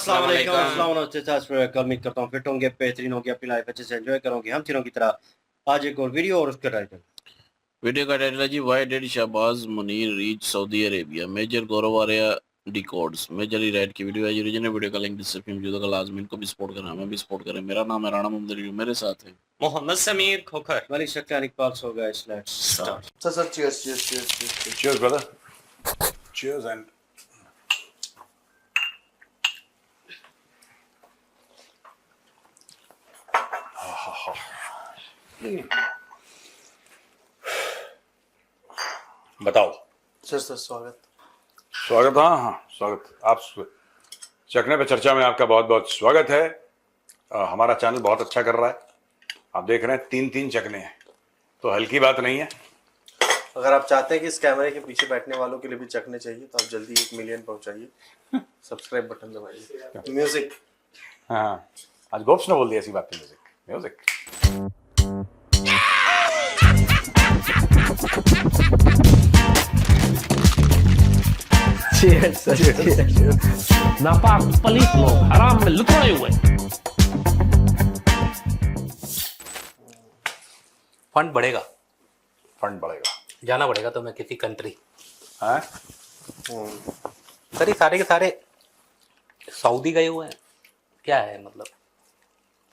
अस्सलाम वालेकुम, अस्सलाम अस्सलाम। उम्मीद करता हूँ फिट होंगे, बेहतरीन होंगे, अपनी लाइफ अच्छे से एंजॉय करोगे हम तीनों की तरह। आज एक और वीडियो और उसका टाइटल। वीडियो का टाइटल है जी, why did Shahbaz Munir reach Saudi Arabia, major Gaurav Arya decodes. Major ही राइट की वीडियो है। ओरिजिनल वीडियो का लिंक डिस्क्रिप्शन में मौजूद है। लाजमी इनको भी सपोर्ट करना, हमें भी सपोर्ट करें। मेरा नाम है राणा मोहम्मद रिव्यू, मेरे साथ है मोहम्मद समीर खोखर। मलिक शक्कर Iqbal so guys, let's start. Sir cheers. Cheers, brother. Cheers and बताओ। सर स्वागत। स्वागत। हाँ, स्वागत। आप चखने पे चर्चा में आपका बहुत बहुत स्वागत है। हमारा चैनल बहुत अच्छा कर रहा है। आप देख रहे हैं 3-3 चखने हैं, तो हल्की बात नहीं है। अगर आप चाहते हैं कि इस कैमरे के पीछे बैठने वालों के लिए भी चखने चाहिए तो आप जल्दी 1 मिलियन पहुंचाइए। सब्सक्राइब बटन दबाइए। म्यूजिक। हाँ, आज गोप्स ने बोल दिया ऐसी बात है। म्यूजिक नापाक पलीत लोग हराम में लुटाए हुए। फंड बढ़ेगा, फंड बढ़ेगा। जाना पड़ेगा तो मैं किसी कंट्री। हाँ, सर ये सारे के सारे सऊदी गए हुए हैं, क्या है मतलब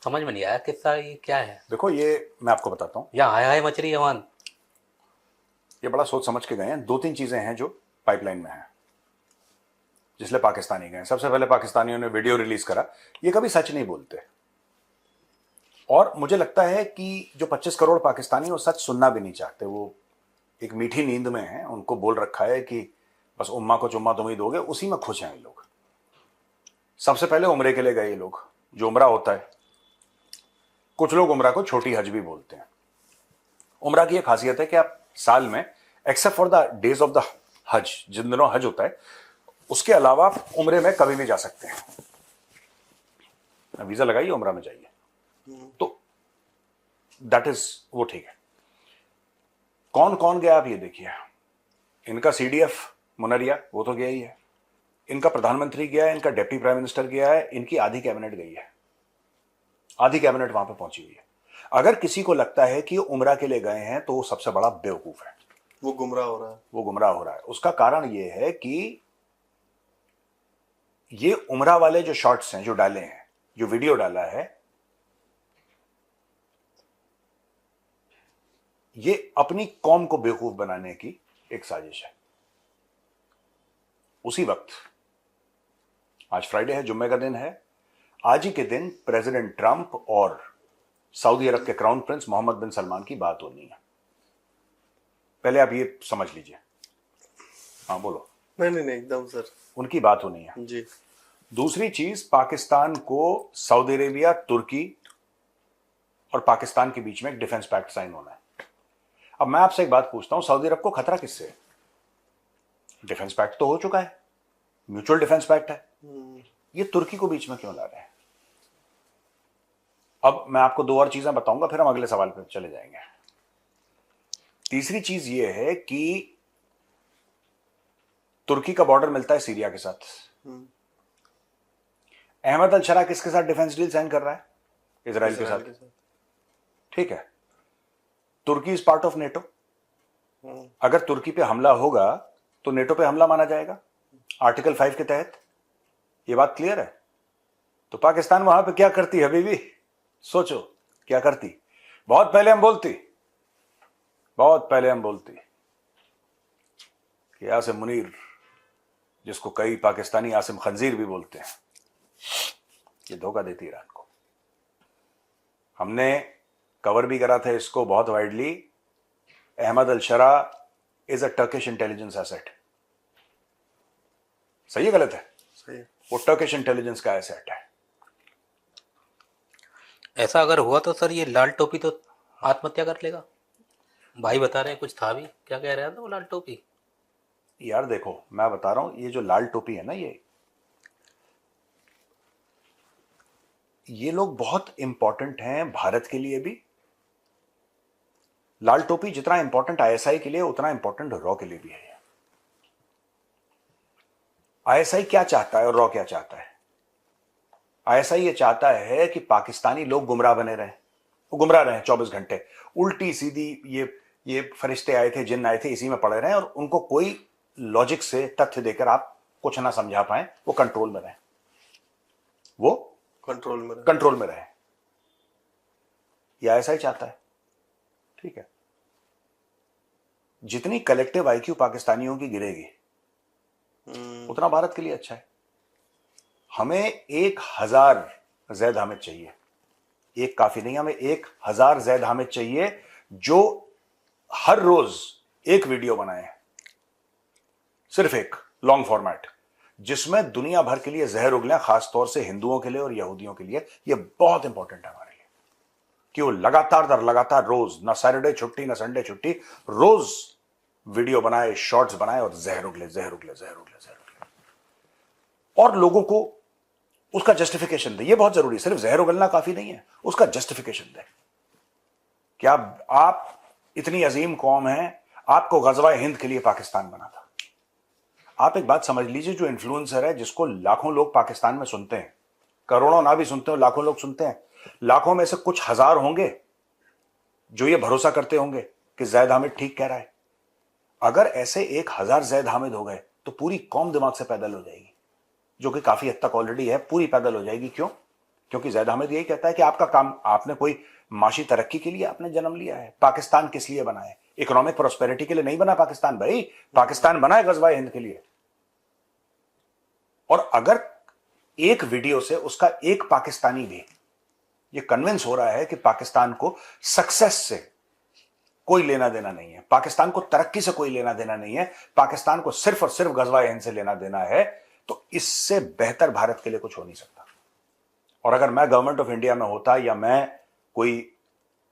समझ में नहीं आया किस्सा, ये क्या है? देखो, ये मैं आपको बताता हूँ। यहाँ आया है मच रही है वहां। ये बड़ा सोच समझ के गए हैं। 2-3 चीजें हैं जो पाइपलाइन में हैं, जिसलिए पाकिस्तानी गए। सबसे पहले पाकिस्तानियों ने वीडियो रिलीज करा। ये कभी सच नहीं बोलते, और मुझे लगता है कि जो 25 करोड़ पाकिस्तानी वो सच सुनना भी नहीं चाहते। वो एक मीठी नींद में हैं। उनको बोल रखा है कि बस उम्मा को चुम्मा तुम ही दोगे, उसी में खुश हैं ये लोग। सबसे पहले उम्रे के लिए गए ये लोग। जो उम्रा होता है, कुछ लोग उम्रा को छोटी हज भी बोलते हैं। उम्रा की एक खासियत है कि आप साल में except for the days of the हज, जिन दिनों हज होता है, उसके अलावा आप उम्रे में कभी भी जा सकते हैं। वीजा लगाइए, उम्रा में जाइए, तो दैट इज वो ठीक है। कौन कौन गया आप ये देखिए। इनका सीडीएफ मुनरिया वो तो गया ही है, इनका प्रधानमंत्री गया है, इनका डिप्टी प्राइम मिनिस्टर गया है, इनकी आधी कैबिनेट गई है। आधी कैबिनेट वहां पे पहुंची हुई है। अगर किसी को लगता है कि उम्रा के लिए गए हैं तो वो सबसे बड़ा बेवकूफ है। वो गुमराह हो रहा है। उसका कारण ये है कि ये उम्रा वाले जो शॉर्ट्स हैं जो डाले हैं, जो वीडियो डाला है, ये अपनी कौम को बेवकूफ बनाने की एक साजिश है। उसी वक्त आज फ्राइडे है, जुम्मे का दिन है। आज ही के दिन प्रेसिडेंट ट्रंप और सऊदी अरब के क्राउन प्रिंस मोहम्मद बिन सलमान की बात होनी है। पहले आप ये समझ लीजिए। हाँ बोलो। नहीं एकदम सर, उनकी बात होनी है जी। दूसरी चीज, पाकिस्तान को सऊदी अरेबिया, तुर्की और पाकिस्तान के बीच में एक डिफेंस पैक्ट साइन होना है। अब मैं आपसे एक बात पूछता हूं, सऊदी अरब को खतरा किससे है? डिफेंस पैक्ट तो हो चुका है, म्यूचुअल डिफेंस पैक्ट है। ये तुर्की को बीच में क्यों ला रहे हैं? अब मैं आपको 2 और चीजें बताऊंगा, फिर हम अगले सवाल पर चले जाएंगे। तीसरी चीज ये है कि तुर्की का बॉर्डर मिलता है सीरिया के साथ। अहमद अल शरा किसके साथ डिफेंस डील साइन कर रहा है? इजराइल के साथ। ठीक है, तुर्की इज पार्ट ऑफ नेटो। अगर तुर्की पे हमला होगा तो नेटो पे हमला माना जाएगा आर्टिकल 5 के तहत। ये बात क्लियर है। तो पाकिस्तान वहां पे क्या करती है बीबी? सोचो क्या करती। बहुत पहले हम बोलती कि आसिम मुनीर, जिसको कई पाकिस्तानी आसिम खंजीर भी बोलते हैं, ये धोखा देती ईरान को। हमने कवर भी करा था इसको बहुत widely. Ahmed al Sharaa is a Turkish intelligence asset. सही है गलत है? सही। वो टर्किश इंटेलिजेंस का एसेट है। ऐसा अगर हुआ तो सर ये लाल टोपी तो आत्महत्या कर लेगा। भाई बता रहे हैं कुछ था भी, क्या कह रहा था वो लाल टोपी? यार देखो, मैं बता रहा हूं, ये जो लाल टोपी है ना, ये लोग बहुत इंपॉर्टेंट हैं भारत के लिए भी। लाल टोपी जितना इंपॉर्टेंट आईएसआई के लिए, उतना इंपॉर्टेंट रॉ के लिए भी है। आईएसआई क्या चाहता है और रॉ क्या चाहता है? आईएसआई ये चाहता है कि पाकिस्तानी लोग गुमराह बने रहें, वो गुमराह रहें 24 घंटे, उल्टी सीधी ये फरिश्ते आए थे, जिन्न आए थे, इसी में पड़े रहें और उनको कोई लॉजिक से तथ्य देकर आप कुछ ना समझा पाए, वो कंट्रोल में रहें, वो कंट्रोल में रहे। ये ऐसा ही चाहता है, ठीक है। जितनी कलेक्टिव आईक्यू पाकिस्तानियों की गिरेगी उतना भारत के लिए अच्छा है। हमें 1000 जैद हामिद चाहिए, एक काफी नहीं, हमें 1000 जैद हामिद चाहिए जो हर रोज एक वीडियो बनाए, सिर्फ एक लॉन्ग फॉर्मेट, जिसमें दुनिया भर के लिए जहर उगले, खासतौर से हिंदुओं के लिए और यहूदियों के लिए। यह बहुत इंपॉर्टेंट है हमारे लिए कि वो लगातार दर लगातार रोज, ना सैटरडे छुट्टी ना संडे छुट्टी, रोज वीडियो बनाए, शॉर्ट्स बनाए और जहर उगले जहर उगले जहर उगले जहर उगले, और लोगों को उसका जस्टिफिकेशन दे। ये बहुत जरूरी है, सिर्फ जहर उगलना काफी नहीं है, उसका जस्टिफिकेशन दे। क्या आप इतनी अजीम कौम है, आपको गजवा हिंद के लिए पाकिस्तान बना था। आप एक बात समझ लीजिए, जो इन्फ्लुएंसर है जिसको लाखों लोग पाकिस्तान में सुनते हैं, करोड़ों ना भी सुनते हो, लाखों लोग सुनते हैं, लाखों में से कुछ हजार होंगे जो ये भरोसा करते होंगे कि जैद हामिद ठीक कह रहा है। अगर ऐसे 1000 जैद हामिद हो गए तो पूरी कौम दिमाग से पैदल हो जाएगी, जो कि काफी हद तक ऑलरेडी है, पूरी पैदल हो जाएगी। क्यों? क्योंकि जैद हामिद यही कहता है कि आपका काम, आपने कोई माशी तरक्की के लिए आपने जन्म लिया है, पाकिस्तान किस लिए बना है? इकोनॉमिक प्रोस्पेरिटी के लिए नहीं बना पाकिस्तान भाई, पाकिस्तान बना है गजवा हिंद के लिए। और अगर एक वीडियो से उसका एक पाकिस्तानी भी ये कन्विंस हो रहा है कि पाकिस्तान को सक्सेस से कोई लेना देना नहीं है, पाकिस्तान को तरक्की से कोई लेना देना नहीं है, पाकिस्तान को सिर्फ और सिर्फ गजवा हिंद से लेना देना है, तो इससे बेहतर भारत के लिए कुछ हो नहीं सकता। और अगर मैं गवर्नमेंट ऑफ इंडिया में होता या मैं कोई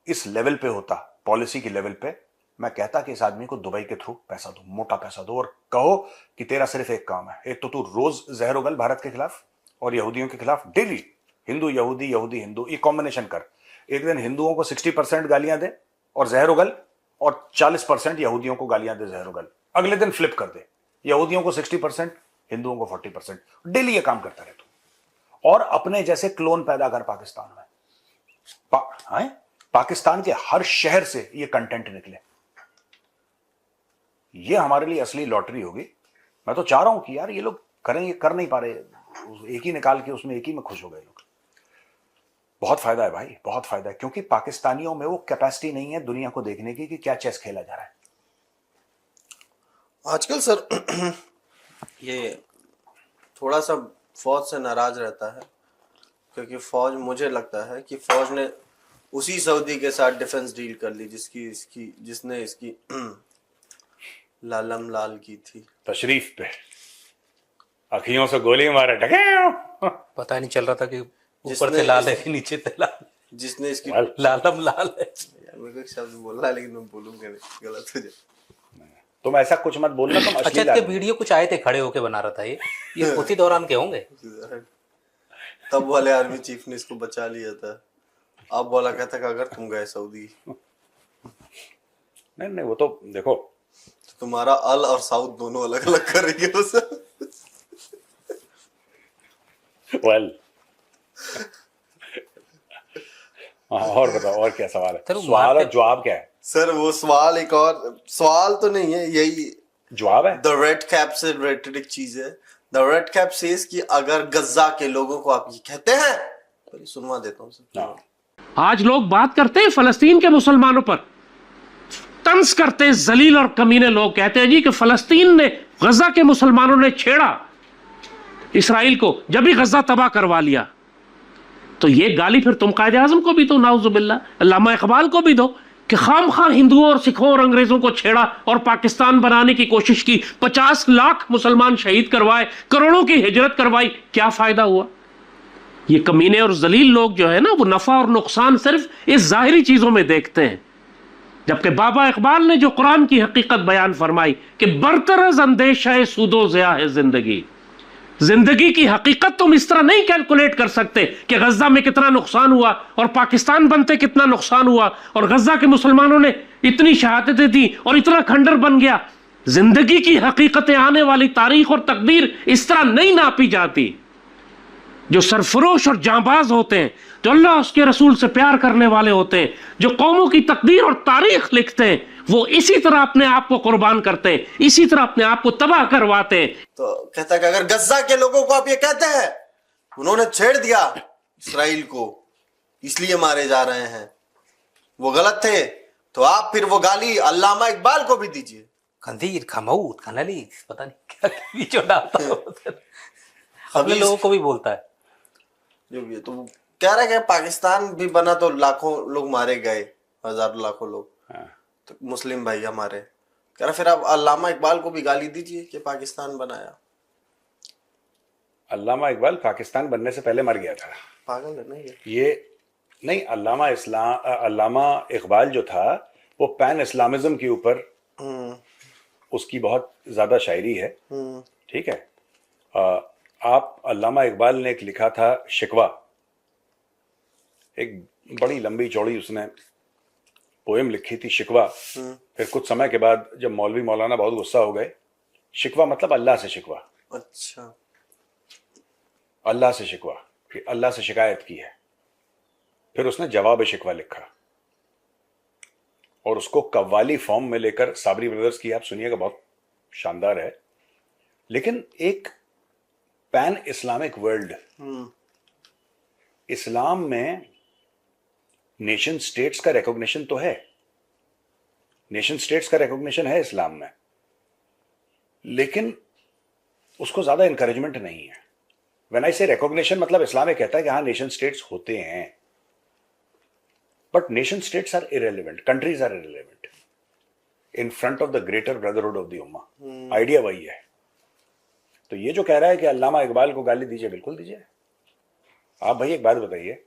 इस लेवल पे होता, पॉलिसी की लेवल पे, मैं कहता कि इस आदमी को दुबई के थ्रू पैसा दो, मोटा पैसा दो, और कहो कि तेरा सिर्फ एक काम है, एक तो तू रोज जहर उगल भारत के खिलाफ और यहूदियों के खिलाफ, डेली हिंदू यहूदी यहूदी हिंदू, ये कॉम्बिनेशन कर। एक दिन हिंदुओं को 60% गालियां दे और जहर उगल, और 40% यहूदियों को गालियां दे जहर उगल। अगले दिन फ्लिप कर दे, यहूदियों को 60%, हिंदुओं को 40%। डेली ये काम करता रहे तू, और अपने जैसे क्लोन पैदा कर पाकिस्तान में। पाकिस्तान के हर शहर से ये कंटेंट निकले, ये हमारे लिए असली लॉटरी होगी। मैं तो चाह रहा हूं कि यार ये लोग करेंगे, कर नहीं पा रहे, एक ही निकाल के उसमें एक ही में खुश हो गए लोग। बहुत फायदा है भाई, बहुत फायदा है, क्योंकि पाकिस्तानियों में वो कैपेसिटी नहीं है दुनिया को देखने की कि क्या चेस खेला जा रहा है आजकल। सर ये थोड़ा सा फौज से नाराज रहता है, क्योंकि फौज, मुझे लगता है कि फौज ने उसी सऊदी के साथ डिफेंस डील कर ली जिसने इसकी लालम लाल की थी। तशरीफ पे अखियों से गोली मारे, पता नहीं चल रहा था कि ऊपर से लाल है कि नीचे से लाल, जिसने इसकी लालम लाल है। यार मेरे को एक शब्द बोलना है, लेकिन मैं बोलूंगा नहीं, गलत हो जाए। तुम ऐसा कुछ मत बोलना, तुम अच्छा, अश्लील इसके आदमी। वीडियो कुछ आए थे, खड़े होके बना रहा था ये उसी दौरान के होंगे। तब वाले आर्मी चीफ ने इसको बचा लिया था। अब बोला कहता कि अगर तुम गए सऊदी, नहीं वो तो देखो, तो तुम्हारा अल और साउथ दोनों अलग अलग करेंगे वो सब। वेल और बताओ, और क्या सवाल है? सवाल और जवाब क्या है? सर वो सवाल, एक और सवाल तो नहीं है, यही जवाब है। द रेड कैप से रिलेटेड एक चीज है। द रेड कैप सेज कि अगर गज्जा के लोगों को आप ये कहते हैं, पहले सुनवा देता हूँ सर। आज लोग बात करते हैं फलस्तीन के मुसलमानों पर, तंज करते हैं, जलील और कमीने लोग कहते हैं जी कि फलस्तीन ने, गजा के मुसलमानों ने छेड़ा इसराइल को, जब भी गजा तबाह करवा लिया। तो ये गाली फिर तुम कायदे आजम को भी दो, नाउजुबिल्लाह, अल्लामा इकबाल को भी दो, कि खाम खा हिंदुओं और सिखों और अंग्रेजों को छेड़ा और पाकिस्तान बनाने की कोशिश की, 50 लाख मुसलमान शहीद करवाए, करोड़ों की हिजरत करवाई, क्या फायदा हुआ? ये कमीने और जलील लोग जो है ना, वो नफा और नुकसान सिर्फ इस जाहिरी चीजों में देखते हैं, जबकि बाबा इकबाल ने जो कुरान की हकीकत बयान फरमाई कि बरतरज अंदेशा है सूदो ज़िया है जिंदगी, जिंदगी की हकीकत तुम इस तरह नहीं कैलकुलेट कर सकते कि गजा में कितना नुकसान हुआ और पाकिस्तान बनते कितना नुकसान हुआ और गजा के मुसलमानों ने इतनी शहादतें दी और इतना खंडर बन गया। जिंदगी की हकीकतें, आने वाली तारीख और तकदीर इस तरह नहीं नापी जाती। जो सरफरोश और जांबाज होते हैं, जो अल्लाह उसके रसूल से प्यार करने वाले होते हैं, जो कौमों की तकदीर और तारीख लिखते हैं, वो इसी तरह अपने आप को कुर्बान करते हैं, इसी तरह अपने आप को तबाह करवाते हैं। तो कहता है कि अगर गज्जा के लोगों को आप ये कहते हैं उन्होंने छेड़ दिया इसराइल को इसलिए मारे जा रहे हैं, वो गलत थे, तो आप फिर वो गाली अल्लामा इकबाल को भी दीजिए। खंजीर खमऊद खनली पता नहीं क्या बीचो डालता है। अपने खबीस। लोगों को भी बोलता है। जो भी है, तो वो कह रहा है कि पाकिस्तान भी बना तो लाखों लोग मारे गए, हजारों लाखों लोग, तो मुस्लिम भाई हमारे, कह रहा फिर आप अल्लामा इकबाल को भी गाली दीजिए कि पाकिस्तान बनाया। अल्लामा इकबाल पाकिस्तान बनने से पहले मर गया था। पागल है ना ये नहीं, अल्लामा इकबाल जो था वो पैन इस्लामिज्म के ऊपर उसकी बहुत ज्यादा शायरी है, ठीक है। आप अल्लामा इकबाल ने एक लिखा था शिकवा, एक बड़ी लंबी चौड़ी उसने पोएम लिखी थी शिकवा। फिर कुछ समय के बाद जब मौलवी मौलाना बहुत गुस्सा हो गए, शिकवा मतलब अल्लाह से शिकवा। अच्छा, अल्लाह से शिकवा कि अल्लाह से शिकायत की है। फिर उसने जवाब शिकवा लिखा और उसको कव्वाली फॉर्म में लेकर साबरी ब्रदर्स की, आप सुनिएगा, बहुत शानदार है। लेकिन एक पैन इस्लामिक वर्ल्ड, इस्लाम में नेशन स्टेट्स का रिकॉग्निशन तो है, नेशन स्टेट्स का रिकॉग्निशन है इस्लाम में, लेकिन उसको ज्यादा इंकरेजमेंट नहीं है। व्हेन आई से रिकॉग्निशन मतलब इस्लाम में कहता है कि हाँ नेशन स्टेट्स होते हैं, but nation states are irrelevant, countries are irrelevant in front of the greater brotherhood of the उम्मा। आइडिया वही है। तो ये जो कह रहा है कि अल्लामा इकबाल को गाली दीजिए, बिल्कुल दीजिए। आप भाई एक बात बताइए,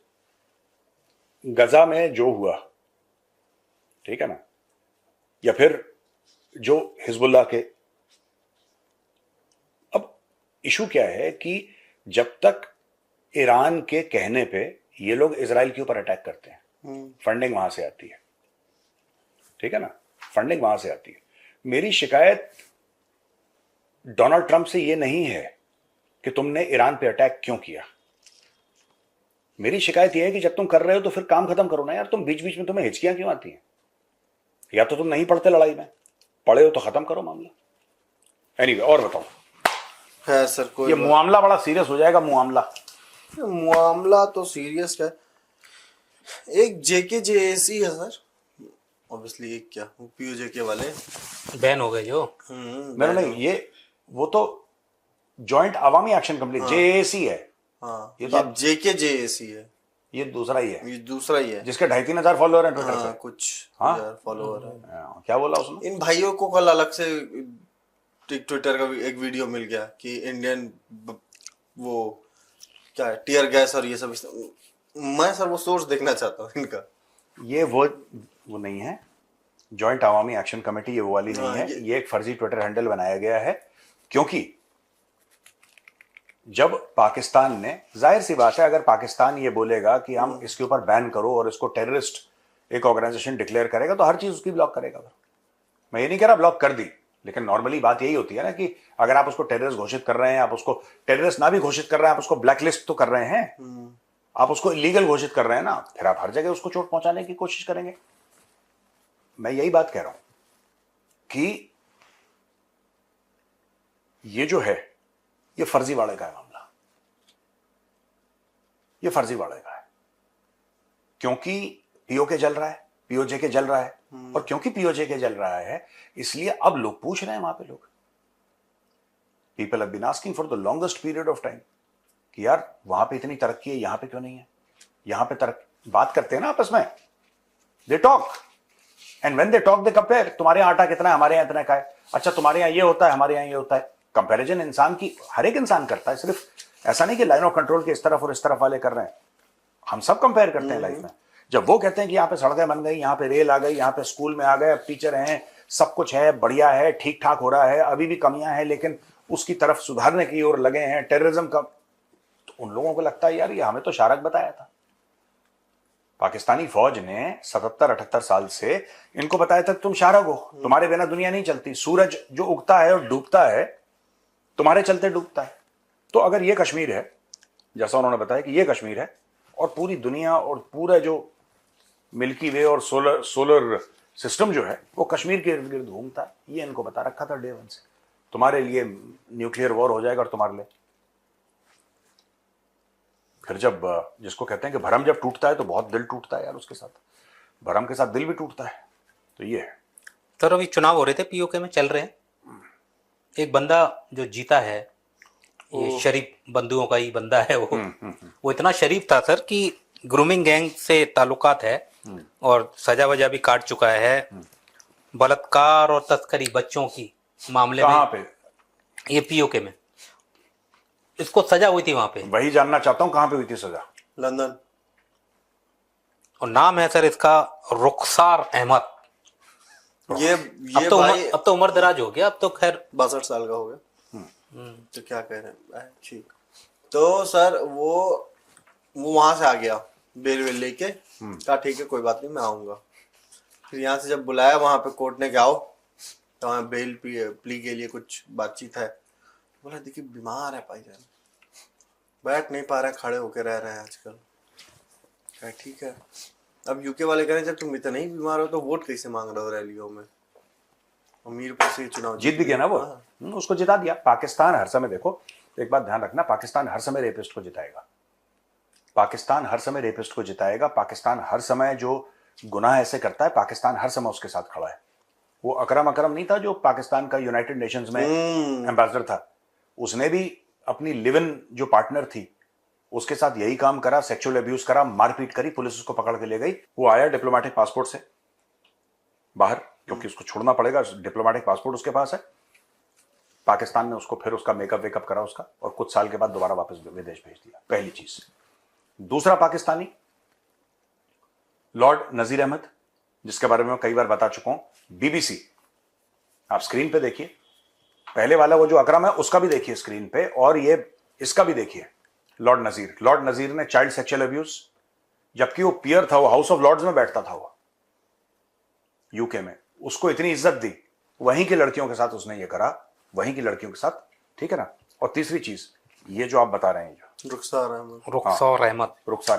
गजा में जो हुआ, ठीक है ना, या फिर जो हिजबुल्लाह के, अब इशू क्या है कि जब तक ईरान के कहने पे ये लोग इजराइल के ऊपर अटैक करते हैं, फंडिंग वहां से आती है, ठीक है ना, फंडिंग वहां से आती है। मेरी शिकायत डोनाल्ड ट्रंप से ये नहीं है कि तुमने ईरान पे अटैक क्यों किया। मेरी शिकायत यह है कि जब तुम कर रहे हो तो फिर काम खत्म करो ना यार। तुम बीच बीच में तुम्हें हिचकियां क्यों आती हैं? या तो तुम नहीं पढ़ते लड़ाई में, पढ़े हो तो खत्म करो मामला। एनीवे, और बताओ। खैर सर, कोई ये मामला बड़ा सीरियस हो जाएगा। मामला तो सीरियस है। एक JKJAC है सर, ऑब्वियसली। एक क्या POJK वाले बैन हो गए जो। मेरा नहीं, ये वो तो जॉइंट अवामी एक्शन कमेटी JAC है। हाँ, ये तो JKJAC है। ये दूसरा ही है, ये दूसरा ही है, जिसके 2,500-3,000 फॉलोअर हैं ट्विटर पे। कुछ हाँ? हजार फॉलोअर है। क्या बोला उसने? इन भाइयों को कल अलग से ट्विटर का एक वीडियो मिल गया कि इंडियन वो क्या है, टीयर गैस और ये सब। मैं सर वो सोर्स देखना चाहता हूँ इनका। ये वो नहीं है, जॉइंट अवामी एक्शन कमेटी ये वो वाली नहीं है। ये एक फर्जी ट्विटर हैंडल बनाया गया है, क्योंकि जब पाकिस्तान ने, जाहिर सी बात है, अगर पाकिस्तान ये बोलेगा कि हम इसके ऊपर बैन करो और इसको टेररिस्ट एक ऑर्गेनाइजेशन डिक्लेयर करेगा, तो हर चीज उसकी ब्लॉक करेगा। मैं ये नहीं कह रहा ब्लॉक कर दी, लेकिन नॉर्मली बात यही होती है ना कि अगर आप उसको टेररिस्ट घोषित कर रहे हैं, आप उसको टेररिस्ट ना भी घोषित कर रहे हैं, आप उसको ब्लैकलिस्ट तो कर रहे हैं, आप उसको इलीगल घोषित कर रहे हैं ना, फिर आप हर जगह उसको चोट पहुंचाने की कोशिश करेंगे। मैं यही बात कह रहा हूं कि ये जो है, ये फर्जीवाड़े का है मामला, ये फर्जीवाड़े का है। क्योंकि POK जल रहा है, POJK जल रहा है, और क्योंकि POJK जल रहा है इसलिए अब लोग पूछ रहे हैं, वहां पे लोग, people have been asking for the longest period of time कि यार वहां पे इतनी तरक्की है, यहां पे क्यों नहीं है? यहां पे बात करते हैं ना आपस में, they talk, and when they talk they compare. तुम्हारे यहाँ आटा कितना है, हमारे यहाँ इतना का है। अच्छा, तुम्हारे यहाँ ये होता है, हमारे यहाँ ये होता है। कंपैरिजन इंसान की, हर एक इंसान करता है, सिर्फ ऐसा नहीं कि लाइन ऑफ कंट्रोल के इस तरफ और इस तरफ वाले कर रहे हैं। हम सब कंपेयर करते हैं लाइफ में। जब वो कहते हैं कि यहाँ पे सड़कें बन गई, यहाँ पे रेल आ गई, यहाँ पे स्कूल में आ गए, अब टीचर हैं, सब कुछ है, बढ़िया है, ठीक ठाक हो रहा है, अभी भी कमियां हैं लेकिन उसकी तरफ सुधारने की ओर लगे हैं, टेररिज्म का, तो उन लोगों को लगता है यार ये हमें तो शारक बताया था। पाकिस्तानी फौज ने 77-78 साल से इनको बताया था तुम शारक हो, तुम्हारे बिना दुनिया नहीं चलती। सूरज जो उगता है और डूबता है, तुम्हारे चलते डूबता है। तो अगर ये कश्मीर है जैसा उन्होंने बताया कि ये कश्मीर है और पूरी दुनिया और पूरा जो मिल्की वे और सोलर सिस्टम जो है वो कश्मीर के इर्द गिर्द घूमता है। ये इनको बता रखा था डे वन से, तुम्हारे लिए न्यूक्लियर वॉर हो जाएगा और तुम्हारे लिए। फिर जब जिसको कहते हैं कि भरम जब टूटता है तो बहुत दिल टूटता है यार, उसके साथ भरम के साथ दिल भी टूटता है। तो ये है सर अभी चुनाव हो रहे थे, पीओके में चल रहे हैं, एक बंदा जो जीता है ये शरीफ बंधुओं का ही बंदा है वो इतना शरीफ था सर कि ग्रूमिंग गैंग से ताल्लुकात है और सजा वजा भी काट चुका है, बलात्कार और तस्करी बच्चों की मामले कहाँ में पे? ये पीओके में इसको सजा हुई थी वहां पे। वही जानना चाहता हूँ कहाँ पे हुई थी सजा। लंदन। और नाम है सर इसका रुखसार अहमद। ये अब तो उम्र दराज हो गया, अब तो खैर 62 साल का हो गया। तो क्या कह रहे हैं, ठीक। तो सर वो वहां से आ गया बेल वेल लेके, कहा ठीक है कोई बात नहीं मैं आऊंगा। फिर यहाँ से जब बुलाया वहां पे कोर्ट ने, क्या आओ तो वहाँ बेल प्ली के लिए कुछ बातचीत है। बोला देखिए बीमार है भाईजान, बैठ नहीं पा रहे, खड़े होके रह रहे हैं आजकल। क्या ठीक है। अब यूके वाले कह रहे हैं जब तुम इतना ही बीमार हो तो वोट कैसे मांग रहे हो रैलियों में। मीरपुर से चुनाव जीत भी गया ना वो। उसको जिता दिया। पाकिस्तान हर समय, देखो एक बात ध्यान रखना, पाकिस्तान हर समय रेपिस्ट को जिताएगा। पाकिस्तान हर समय रेपिस्ट को जिताएगा। पाकिस्तान हर समय जो गुनाह ऐसे करता है, पाकिस्तान हर समय उसके साथ खड़ा है। वो अकरम नहीं था जो पाकिस्तान का यूनाइटेड नेशंस में एम्बेसडर था, उसने भी अपनी लिव इन जो पार्टनर थी उसके साथ यही काम करा, सेक्सुअल अब्यूज करा, मारपीट करी, पुलिस उसको पकड़ के ले गई। वो आया डिप्लोमेटिक पासपोर्ट से बाहर, क्योंकि उसको छोड़ना पड़ेगा, डिप्लोमेटिक पासपोर्ट उसके पास है। पाकिस्तान ने उसको फिर उसका मेकअप वेकअप करा उसका, और कुछ साल के बाद दोबारा वापस विदेश भेज दिया। पहली चीज। दूसरा पाकिस्तानी लॉर्ड नजीर अहमद, जिसके बारे में मैं कई बार बता चुका हूं। बीबीसी, आप स्क्रीन पे देखिए, पहले वाला वो जो अकरम है उसका भी देखिए स्क्रीन पे, और ये इसका भी देखिए। लॉर्ड नजीर ने चाइल्ड सेक्सुअल अब्यूज, जबकि वो पियर था, वो हाउस ऑफ लॉर्ड्स में बैठता था वो यूके में, उसको इतनी इज्जत दी, वहीं की लड़कियों के साथ उसने ये करा, वहीं की लड़कियों के साथ, ठीक है ना। और तीसरी चीज ये जो आप बता रहे हैं, जो रुखसार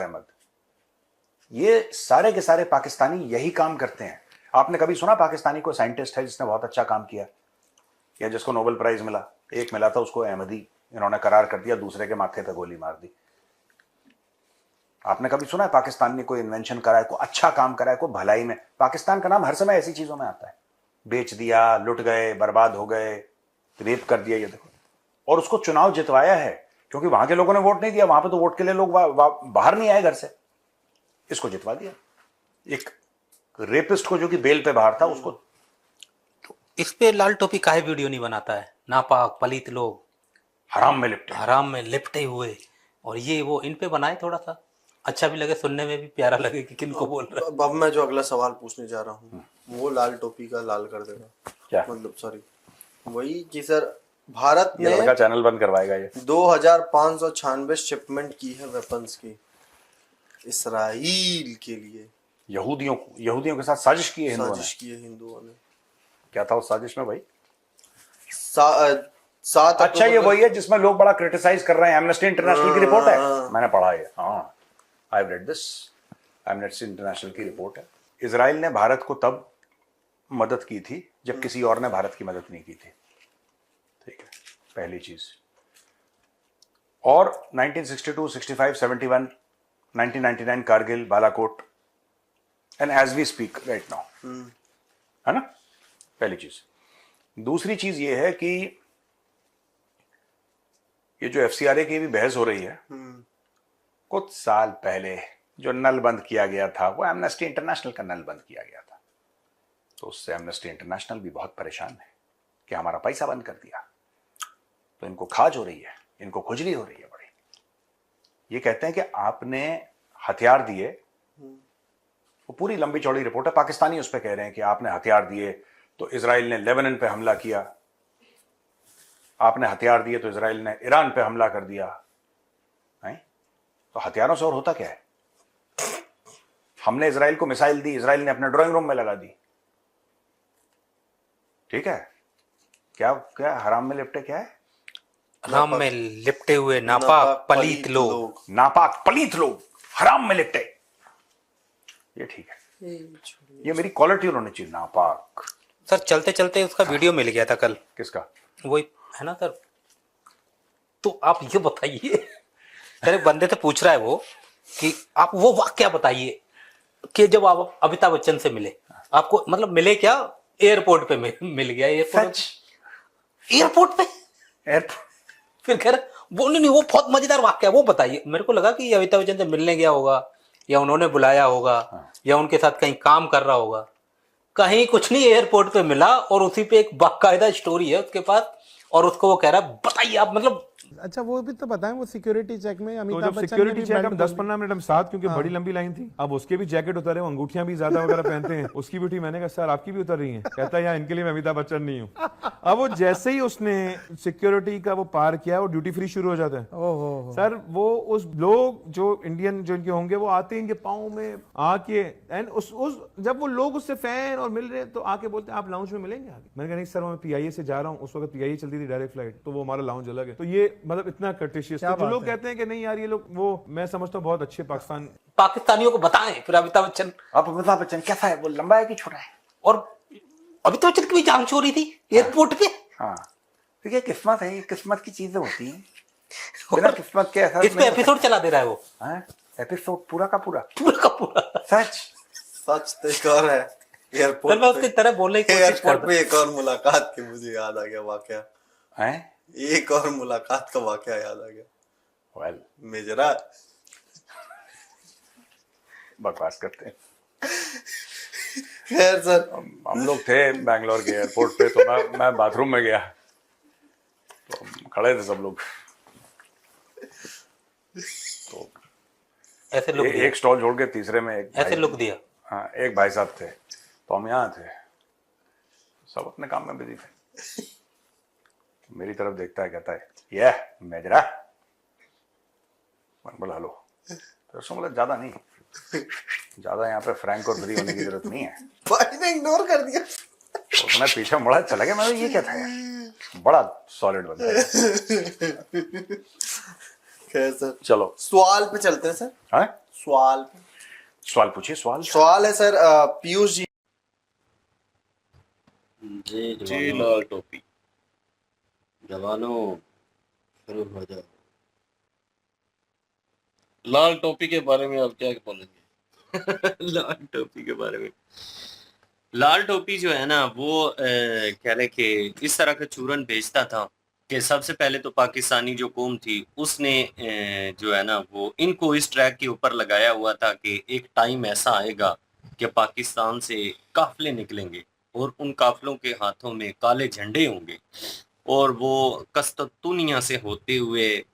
अहमद, ये सारे के सारे पाकिस्तानी यही काम करते हैं। आपने कभी सुना पाकिस्तानी कोई साइंटिस्ट है जिसने बहुत अच्छा काम किया या जिसको नोबेल प्राइज मिला? एक मिला था उसको, अहमदी, इन्होंने करार कर दिया, दूसरे के माथे पे गोली मार दी। आपने कभी सुना है पाकिस्तान ने कोई इन्वेंशन करा है, कोई अच्छा काम करा है, कोई भलाई में? पाकिस्तान का नाम हर समय ऐसी चीजों में आता है, बेच दिया, लुट गए, बर्बाद हो गए, रेप कर दिया, ये देखो। और उसको चुनाव जितवाया है क्योंकि वहां के लोगों ने वोट नहीं दिया, वहां पे तो वोट के लिए लोग बाहर नहीं आए घर से, इसको जितवा दिया। एक रेपिस्ट को जो कि बेल पे बाहर था उसको। तो इस पे लाल टोपी काहे वीडियो नहीं बनाता है? नापाक पलित लोग, हराम में लिपटे हुए, और ये वो इन पे बनाए, थोड़ा सा अच्छा भी लगे, सुनने में भी प्यारा लगे कि किनको बोल रहा है। अब मैं जो अगला सवाल पूछने जा रहा हूँ वो लाल टोपी का लाल कर देगा क्या? मतलब सॉरी, वही कि सर भारत ने लड़का चैनल बंद करवाएगा ये। 2596 शिपमेंट की है वेपन्स की इसराइल के लिए। यहूदियों के साथ साजिश की है हिंदुओं ने। क्या था उस साजिश में भाई? 7 अच्छा, ये वही है जिसमें लोग बड़ा क्रिटिसाइज कर रहे हैं। एमनेस्टी इंटरनेशनल की रिपोर्ट है, मैंने पढ़ा है, हाँ, I have read this. Amnesty international की रिपोर्ट है। इजराइल ने भारत को तब मदद की थी जब किसी और ने भारत की मदद नहीं की थी, ठीक है, पहली चीज। और 1962, 65, 71, 1999 Kargil, Balakot, and as we speak right now, है ना, पहली चीज। दूसरी चीज ये है कि ये जो एफसीआरए की भी बहस हो रही है, कुछ साल पहले जो नल बंद किया गया था वो एमनेस्टी इंटरनेशनल का नल बंद किया गया था, तो उससे एमनेस्टी इंटरनेशनल भी बहुत परेशान है कि हमारा पैसा बंद कर दिया। तो इनको खाज हो रही है, इनको खुजली हो रही है बड़ी। ये कहते हैं कि आपने हथियार दिए, वो पूरी लंबी चौड़ी रिपोर्ट है, पाकिस्तानी उस पर कह रहे हैं कि आपने हथियार दिए तो इजराइल ने लेबनान पे हमला किया, आपने हथियार दिए तो इजराइल ने ईरान पे हमला कर दिया। नहीं? तो हथियारों से और होता क्या है? हमने इजराइल को मिसाइल दी, इजराइल ने अपने ड्राइंग रूम में लगा दी, ठीक है। क्या क्या हराम में लिपटे क्या है? हराम में लिपटे हुए नापाक पलीत लोग। नापाक पलीत लोग हराम में लिपटे, ये ठीक है, ये मेरी क्वालिटी होनी चाहिए, नापाक। सर चलते चलते उसका वीडियो मिल गया था कल। किसका? वही है ना सर। तो आप ये बताइए, सर एक बंदे से पूछ रहा है वो कि आप वो वाक्य बताइए कि जब आप अमिताभ बच्चन से मिले, आपको मतलब मिले क्या, एयरपोर्ट पे मिल गया, एयरपोर्ट पे एयरपोर्ट फिर कह रहे वो नहीं वो बहुत मजेदार वाक्य है, वो बताइए। मेरे को लगा कि अमिताभ बच्चन से मिलने गया होगा या उन्होंने बुलाया होगा या उनके साथ कहीं काम कर रहा होगा। कहीं कुछ नहीं, एयरपोर्ट पे मिला और उसी पे एक बाकायदा स्टोरी है उसके पास, और उसको वो कह रहा है बताइए आप, मतलब अच्छा वो भी तो बताएं, वो सिक्योरिटी चेक में तो अमिताभ जब बच्चन सिक्योरिटी ने चेक हम बेल्ट 10-15 मिनट हम साथ, क्योंकि बड़ी लंबी लाइन थी, अब उसके भी जैकेट उतरे, वो अंगूठियां भी ज्यादा वगैरह पहनते हैं, उसकी भी उठी। मैंने कहा सर आपकी भी उतर रही हैं? कहता है यार इनके लिए मैं अमिताभ बच्चन नहीं हूँ। अब वो जैसे ही उसने सिक्योरिटी का वो पार किया, वो ड्यूटी फ्री शुरू हो जाता है। ओहो सर वो उस लोग जो इंडियन जो इनके होंगे, वो आते हैं इनके पाँव में आके, एंड उस जब वो लोग उससे फैन और मिल रहे हैं तो आके बोलते हैं आप लाउंज में मिलेंगे आगे। मैंने कहा नहीं सर मैं पीआईए से जा रहा हूँ, उस वक्त पीआईए चलती थी डायरेक्ट फ्लाइट, तो वो हमारा लाउंज अलग है। तो ये मतलब इतना कर्टेशियस। तो जो लोग कहते हैं कि नहीं यार ये लोग, वो मैं समझता हूँ बहुत अच्छे पाकिस्तानियों को बताएं। फिर अमिताभ बच्चन, अब अमिताभ बच्चन कैसा है, वो लंबा है कि छोटा है? और अमिताभ बच्चन की भी जान चोरी थी एयरपोर्ट पे। हाँ तो ये किस्मत है, ये किस्मत की चीजें होती हैं, बिना किस्मत के ऐसा इस पे एपिसोड चला दे रहा है वो। हाँ एपिसोड पूरा का पूरा सच तो एक और है एयरपोर्ट मैं उसकी तरह बोलने की कोशिश एयरपोर्ट कर पे एक और मुलाकात की मुझे याद आ गया वाकया है। एक और मुलाकात का वाकया याद आ गया। वेल मेजरा बकवास करते हैं। खैर सर, हम लोग थे बैंगलोर के एयरपोर्ट पे, तो मैं बाथरूम में गया, तो खड़े थे सब लोग, तो ऐसे लुक दिया, एक स्टॉल छोड़ के तीसरे में एक ऐसे लुक दिया। हाँ एक भाई साहब थे, तो हम यहाँ थे, सब अपने काम में बिजी थे। मेरी तरफ देखता है, कहता है ये मेजरा। मैंने बोला हेलो। तो उसको बोला ज्यादा नहीं, ज्यादा यहाँ पे फ्रैंक और फ्री होने की जरूरत नहीं है। भाई ने इग्नोर कर दिया। उसने पीछे मुड़ा, चला गया। मैं ये क्या था यार, बड़ा सॉलिड बंदा है। खैर सर, चलो सवाल पे चलते हैं सर। हाँ सवाल पूछिए। सवाल है सर, पीयूष जी। जी लाल टोपी जवानों शुरू हो जाओ। लाल टोपी के बारे में आप क्या बोलेंगे? लाल टोपी के बारे में, लाल टोपी जो है ना वो कह रहे कि इस तरह का चूरन बेचता था कि सबसे पहले तो पाकिस्तानी जो कौम थी उसने जो है ना वो इनको इस ट्रैक के ऊपर लगाया हुआ था कि एक टाइम ऐसा आएगा कि पाकिस्तान से काफिले निकलेंगे और उन काफिलों के हाथों में काले झंडे होंगे और वो कस्तूनिया से होते हुए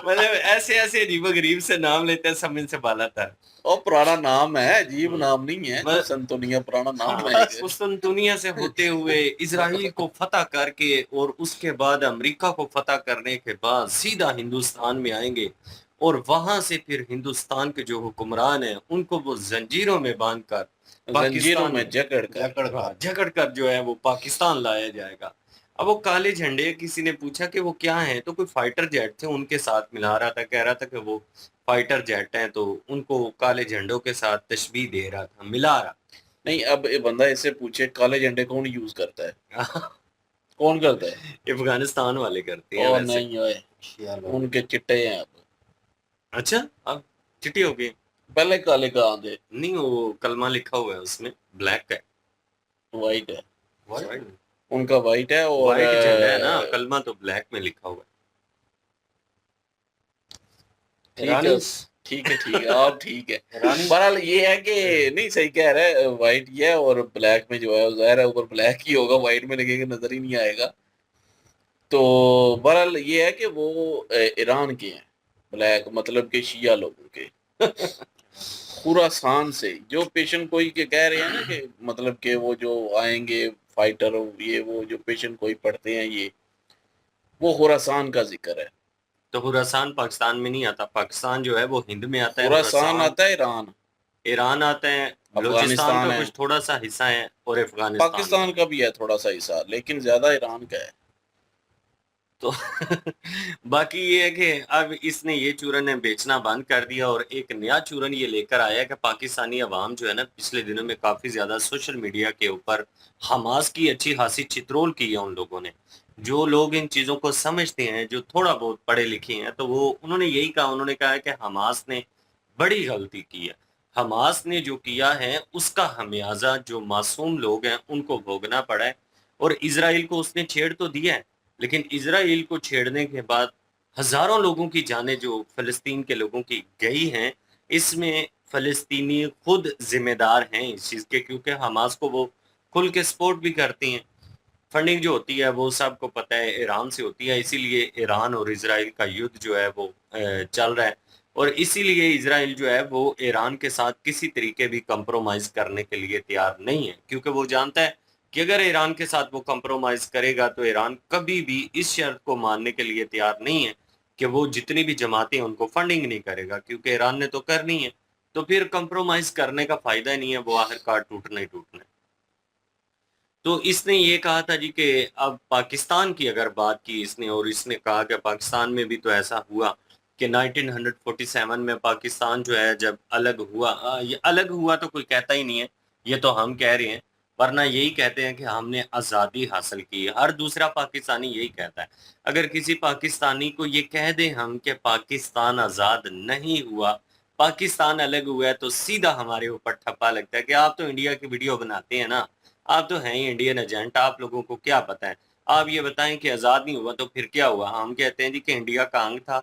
मतलब ऐसे ऐसे अजीब गरीब से नाम लेते हैं, सब इनसे बाला था। और पुराना नाम है, अजीब नाम नहीं है। बस- संतुनिया पुराना नाम है। कुस्तुनतुनिया से होते हुए इजराइल को फतह करके और उसके बाद अमेरिका को फतह करने के बाद सीधा हिंदुस्तान में आएंगे और वहां से फिर हिंदुस्तान के जो हुक्मरान हैं उनको वो जंजीरों में बांधकर जंजीरों में जकड़ कर जो है वो पाकिस्तान लाया जाएगा। अब वो काले झंडे, किसी ने पूछा कि वो क्या हैं, तो कोई फाइटर जेट थे उनके साथ मिला रहा था, कह रहा था कि वो फाइटर जेट हैं, तो उनको काले झंडों के साथ तशबीह दे रहा था, मिला रहा। नहीं, अब ये बंदा इससे पूछे काले झंडे कौन यूज करता है? कौन करता है? अफगानिस्तान वाले करते हैं और वैसे। नहीं ओए, उनके चिट्टे हैं अब। अच्छा, अब चिट्टी हो गई। पहले काले कहाँ थे? नहीं, वो कलमा लिखा हुआ है उसमें, ब्लैक है, वाइट है। वाइट उनका वाइट है और झंडा है ना, कलमा तो ब्लैक में लिखा हुआ है। ठीक है आप ठीक है। बहरहाल ये है कि नहीं, सही कह रहा है, वाइट ये है और ब्लैक में जो है ज़ाहिर है ऊपर ब्लैक ही होगा, वाइट में लिखेंगे नजर ही नहीं आएगा। तो बहरहाल ये है कि वो ईरान के हैं, ब्लैक मतलब के शिया लोगों के। खुरासान से जो पेशेंट कोई के कह रहे हैं ना कि मतलब कि वो जो आएंगे फाइटर, ये वो जो पेशेंट कोई पढ़ते हैं, ये वो खुरासान का जिक्र है। तो खुरासान पाकिस्तान में नहीं आता, पाकिस्तान जो है वो हिंद में आता है। खुरासान आता है ईरान, ईरान आता है, बलूचिस्तान अफगानिस्तान का है, कुछ थोड़ा सा हिस्सा है और अफगानिस्तान पाकिस्तान का भी है थोड़ा सा हिस्सा, लेकिन ज्यादा ईरान का है। तो बाकी ये है कि अब इसने ये चूरन बेचना बंद कर दिया और एक नया चूरन ये लेकर आया कि पाकिस्तानी अवाम जो है ना पिछले दिनों में काफी ज्यादा सोशल मीडिया के ऊपर हमास की अच्छी खासी चित्रोल की है उन लोगों ने। जो लोग इन चीजों को समझते हैं, जो थोड़ा बहुत पढ़े लिखे हैं, तो वो उन्होंने यही कहा, उन्होंने कहा है कि हमास ने बड़ी गलती की है। हमास ने जो किया है उसका खमियाजा जो मासूम लोग हैं उनको भोगना पड़ा है। और इसराइल को उसने छेड़ तो दिया है, लेकिन इसराइल को छेड़ने के बाद हजारों लोगों की जानें जो फलस्तीन के लोगों की गई हैं, इसमें फलस्तीनी खुद जिम्मेदार हैं इस चीज के, क्योंकि हमास को वो खुल के सपोर्ट भी करती हैं। फंडिंग जो होती है वो सबको पता है ईरान से होती है, इसीलिए ईरान और इसराइल का युद्ध जो है वो चल रहा है। और इसीलिए इसराइल जो है वो ईरान के साथ किसी तरीके भी कंप्रोमाइज करने के लिए तैयार नहीं है, क्योंकि वो जानता है कि अगर ईरान के साथ वो कंप्रोमाइज करेगा तो ईरान कभी भी इस शर्त को मानने के लिए तैयार नहीं है कि वो जितनी भी जमातें उनको फंडिंग नहीं करेगा, क्योंकि ईरान ने तो करनी है। तो फिर कंप्रोमाइज करने का फायदा ही नहीं है, वो आखिरकार टूटना ही टूटना है। तो इसने ये कहा था जी कि अब पाकिस्तान की अगर बात की इसने, और इसने कहा कि पाकिस्तान में भी तो ऐसा हुआ कि 1947 में पाकिस्तान जो है जब अलग हुआ, ये अलग हुआ तो कोई कहता ही नहीं है, ये तो हम कह रहे हैं, वरना यही कहते हैं कि हमने आज़ादी हासिल की है। हर दूसरा पाकिस्तानी यही कहता है। अगर किसी पाकिस्तानी को ये कह दें हम कि पाकिस्तान आज़ाद नहीं हुआ, पाकिस्तान अलग हुआ है, तो सीधा हमारे ऊपर ठप्पा लगता है कि आप तो इंडिया की वीडियो बनाते हैं ना, आप तो हैं ही इंडियन एजेंट, आप लोगों को क्या पता है। आप ये बताएं कि आज़ाद नहीं हुआ तो फिर क्या हुआ। हम कहते हैं जी कि इंडिया का अंग था,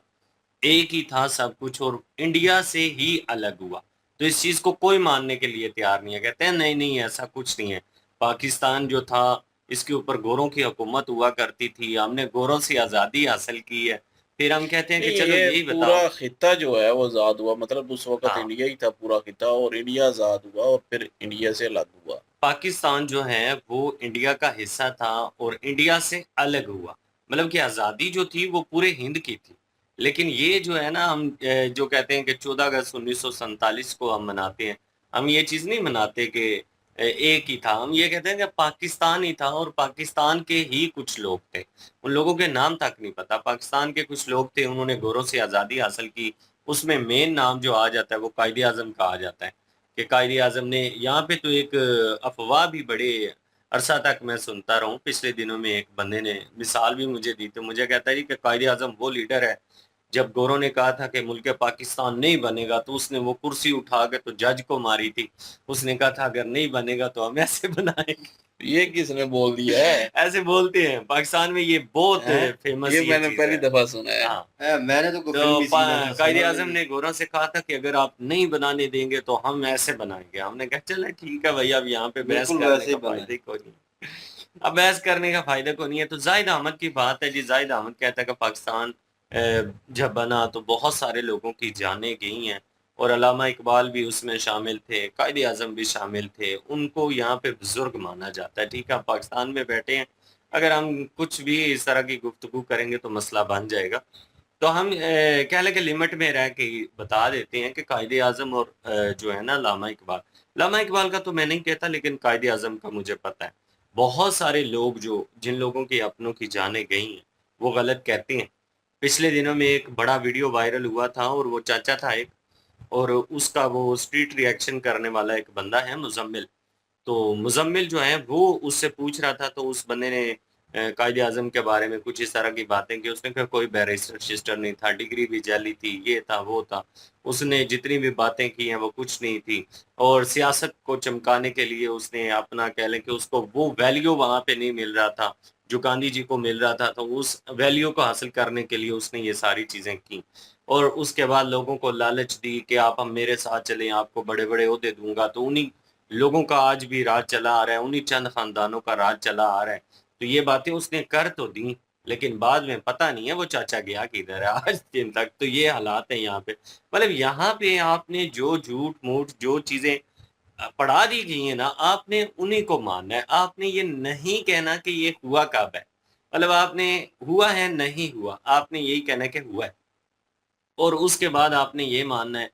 एक ही था सब कुछ, और इंडिया से ही अलग हुआ। तो इस चीज को कोई मानने के लिए तैयार नहीं है, कहते हैं नहीं नहीं ऐसा कुछ नहीं है। पाकिस्तान जो था इसके ऊपर गोरों की हुकूमत हुआ करती थी, हमने गोरों से आज़ादी हासिल की है। फिर हम कहते हैं कि नहीं, चलो ये यही बताओ। पूरा खिता जो है वो आजाद हुआ, मतलब उस वक्त हाँ, इंडिया ही था पूरा खिता, और इंडिया आजाद हुआ और फिर इंडिया से अलग हुआ। पाकिस्तान जो है वो इंडिया का हिस्सा था और इंडिया से अलग हुआ, मतलब कि आज़ादी जो थी वो पूरे हिंद की थी। लेकिन ये जो है ना, हम जो कहते हैं कि 14 अगस्त 1947 को हम मनाते हैं, हम ये चीज़ नहीं मनाते कि एक ही था। हम ये कहते हैं कि पाकिस्तान ही था और पाकिस्तान के ही कुछ लोग थे, उन लोगों के नाम तक नहीं पता। पाकिस्तान के कुछ लोग थे, उन्होंने गोरों से आज़ादी हासिल की। उसमें मेन नाम जो आ जाता है वो कायदे आज़म का आ जाता है कि कायदे आज़म ने, यहाँ पे तो एक अफवाह भी बड़े अरसा तक मैं सुनता रहा हूँ। पिछले दिनों में एक बंदे ने मिसाल भी मुझे दी, तो मुझे कहता है जी कि कायदे आज़म वो लीडर है, जब गोरों ने कहा था कि मुल्क पाकिस्तान नहीं बनेगा तो उसने वो कुर्सी उठा के तो जज को मारी थी। उसने कहा था अगर नहीं बनेगा तो हम ऐसे बनाएंगे। ये किसने बोल दिया है? ऐसे बोलते हैं पाकिस्तान में, ये बहुत हैं? फेमस ये ये मैंने चीज पहली है। दफा सुना है। हाँ, मैंने तो कोई तो फिल्मी सीन ऐसा कायदे सुना आजम नहीं। ने गोरों से कहा था कि अगर आप नहीं बनाने देंगे तो हम ऐसे बनाएंगे। हमने कहा चले ठीक है भैया, अब यहाँ पे बहस बिल्कुल करने वैसे ही का बना फायदा ही कोई नहीं। अब बहस करने का फायदा कोई नहीं है। तो जाहिद अहमद की बात है जी, जाहिद अहमद कहता है कि पाकिस्तान जब बना तो बहुत सारे लोगों की जानें गई हैं और अल्लामा इकबाल भी उसमें शामिल थे, कायदे आजम भी शामिल थे, उनको यहाँ पे बुजुर्ग माना जाता है। ठीक है, आप पाकिस्तान में बैठे हैं, अगर हम कुछ भी इस तरह की गुफ्तगू करेंगे तो मसला बन जाएगा। तो हम कह लें कि लिमिट में रह के ही बता देते हैं कि कायदे आजम और जो है ना लामा इकबाल का तो मैं नहीं कहता, लेकिन कायदे आजम का मुझे पता है। बहुत सारे लोग जो जिन लोगों की अपनों की जानें गई हैं वो गलत कहते हैं। पिछले दिनों में एक बड़ा वीडियो वायरल हुआ था और वो चाचा था एक, और उसका वो स्ट्रीट रिएक्शन करने वाला एक बंदा है मुजम्मिल। तो मुजम्मिल जो है वो उससे पूछ रहा था, तो उस बंदे ने कायदे आजम के बारे में कुछ इस तरह की बातें की। उसने कहा कोई बैरिस्टर शिस्टर नहीं था, डिग्री भी जाली थी, ये था वो था। उसने जितनी भी बातें की हैं वो कुछ नहीं थी, और सियासत को चमकाने के लिए उसने अपना, कह लें कि उसको वो वैल्यू वहां पे नहीं मिल रहा था जो गांधी जी को मिल रहा था, तो उस वैल्यू को हासिल करने के लिए उसने ये सारी चीजें की। और उसके बाद लोगों को लालच दी कि आप हम मेरे साथ चलें, आपको बड़े बड़े ओहदे दूंगा। तो उन्हीं लोगों का आज भी राज चला आ रहा है, उन्हीं चंद खानदानों का राज चला आ रहा है। तो ये बातें उसने कर तो दी, लेकिन बाद में पता नहीं है वो चाचा गया किधर है आज दिन तक। तो ये हालात है यहाँ पे, मतलब यहाँ पे आपने जो झूठ मूठ जो चीजें पढ़ा दी गई है ना, आपने उन्हीं को मानना है। आपने ये नहीं कहना कि ये हुआ कब है, मतलब आपने हुआ है नहीं हुआ, आपने यही कहना है कि हुआ है। और उसके बाद आपने ये मानना है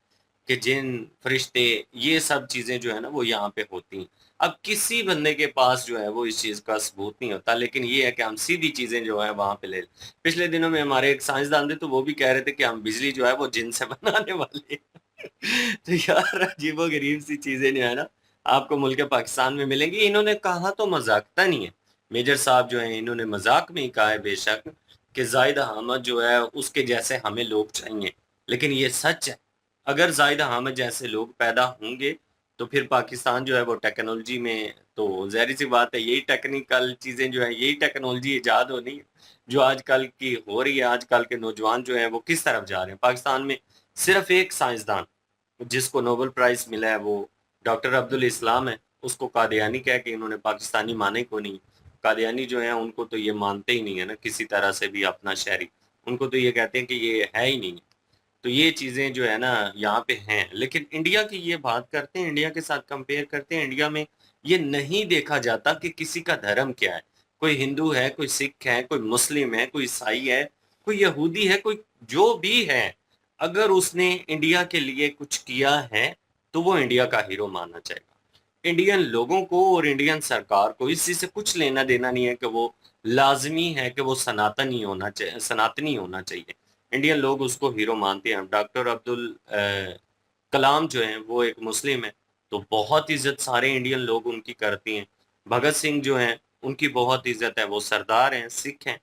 कि जिन फरिश्ते ये सब चीजें जो है ना वो यहाँ पे होती हैं। अब किसी बंदे के पास जो है वो इस चीज का सबूत नहीं होता, लेकिन ये है कि हम सीधी चीजें जो है वहां पे ले। पिछले दिनों में हमारे एक साइंसदान थे, तो वो भी कह रहे थे कि हम बिजली जो है वो जिन से बनाने वाले हैं। तो यार अजीबो गरीब सी चीजें जो है ना आपको मुल्क पाकिस्तान में मिलेंगी। इन्होंने कहा तो मजाकता नहीं है, मेजर साहब जो है इन्होंने मजाक में ही कहा है बेशक कि जाहिद अहमद जो है उसके जैसे हमें लोग चाहिए, लेकिन ये सच है। अगर जाहिद अहमद जैसे लोग पैदा होंगे तो फिर पाकिस्तान जो है वो टेक्नोलॉजी में, तो ज़ाहिर सी बात है यही टेक्निकल चीज़ें जो है यही टेक्नोलॉजी ईजाद होनी है जो आजकल की हो रही है। आजकल के नौजवान जो है वो किस तरफ जा रहे हैं। पाकिस्तान में सिर्फ एक साइंसदान जिसको नोबेल प्राइज मिला है वो डॉक्टर अब्दुल इस्लाम है, उसको कादियानी कह के इन्होंने पाकिस्तानी माने को नहीं। कादियानी जो है उनको तो ये मानते ही नहीं है ना किसी तरह से भी अपना शहरी, उनको तो ये कहते हैं कि ये है ही नहीं। तो ये चीज़ें जो है ना यहाँ पे हैं, लेकिन इंडिया की ये बात करते हैं, इंडिया के साथ कंपेयर करते हैं। इंडिया में ये नहीं देखा जाता कि किसी का धर्म क्या है, कोई हिंदू है, कोई सिख है, कोई मुस्लिम है, कोई ईसाई है, कोई यहूदी है, कोई जो भी है, अगर उसने इंडिया के लिए कुछ किया है तो वो इंडिया का हीरो मानना चाहिए। इंडियन लोगों को और इंडियन सरकार को इस चीज से कुछ लेना देना नहीं है कि वो लाजमी है कि वो सनातनी होना चाहिए। इंडियन लोग उसको हीरो मानते हैं। डॉक्टर अब्दुल कलाम जो हैं वो एक मुस्लिम है, तो बहुत इज्जत सारे इंडियन लोग उनकी करती हैं। भगत सिंह जो हैं उनकी बहुत इज्जत है, वो सरदार हैं, सिख हैं।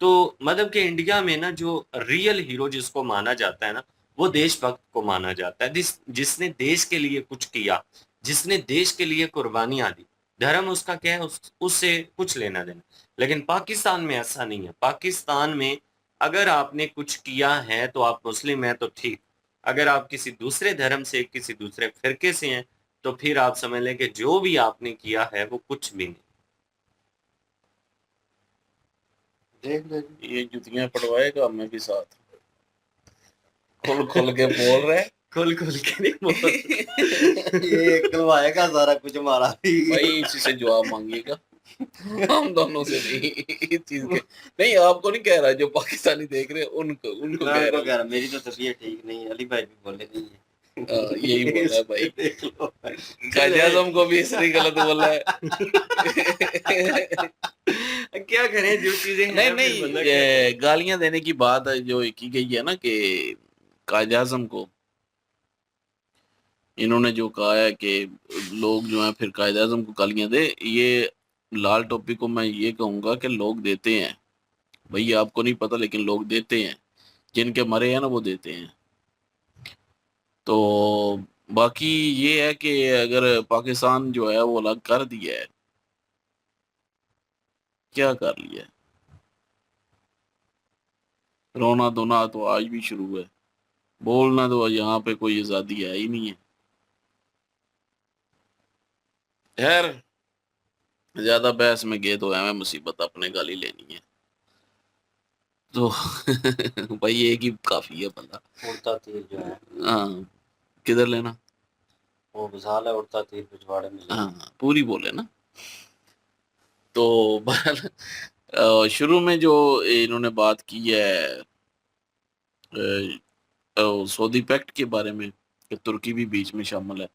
तो मतलब कि इंडिया में ना जो रियल हीरो जिसको माना जाता है ना वो देशभक्त को माना जाता है, जिसने देश के लिए कुछ किया, जिसने देश के लिए कुर्बानियां दी। धर्म उसका क्या है, उससे कुछ लेना देना। लेकिन पाकिस्तान में ऐसा नहीं है। पाकिस्तान में अगर आपने कुछ किया है तो आप मुस्लिम हैं तो ठीक, अगर आप किसी दूसरे धर्म से, किसी दूसरे फिरके से हैं तो फिर आप समझ लें कि जो भी आपने किया है वो कुछ भी नहीं। देख ले ये जुतियां पड़वाएगा हमें भी साथ, खुल खुल के बोल रहे खुल खुल के नहीं बोल ये करवाएगा सारा कुछ हमारा भाई, इसी से जवाब मांगिएगा हम दोनों से नहीं इस चीज के। नहीं आपको नहीं कह रहा, जो पाकिस्तानी देख रहे हैं उनको उनको कह रहा हूं। मेरी तो तबीयत ठीक नहीं है, अली भाई भी बोले नहीं है। यही बोला है भाई, देख लो भाई। कायदे आज़म को भी इसने गलत बोला है। क्या करें जो चीजें हैं, नहीं फिर नहीं बंदा ये गालियां देने की बात है जो की गई है ना कि कायदे आज़म को इन्होंने जो कहा है कि लोग जो है फिर कायदे आज़म को गालियां दे, ये लाल टोपी को मैं ये कहूंगा कि लोग देते हैं भाई, आपको नहीं पता लेकिन लोग देते हैं, जिनके मरे हैं ना वो देते हैं। तो बाकी ये है कि अगर पाकिस्तान जो है वो अलग कर दिया है, क्या कर लिया है, रोना धोना तो आज भी शुरू है, बोलना तो यहाँ पे कोई आज़ादी है ही नहीं है। खैर ज्यादा बहस में गए तो हमें मुसीबत अपने गाली लेनी है, तो भाई एक ही काफी है बंदा। उड़ता तीर जो है, हाँ किधर लेना, वो मिसाल है उड़ता तीर पिछवाड़े में। हाँ पूरी बोले ना। तो शुरू में जो इन्होंने बात की है सऊदी पैक्ट के बारे में कि तुर्की भी बीच में शामिल है,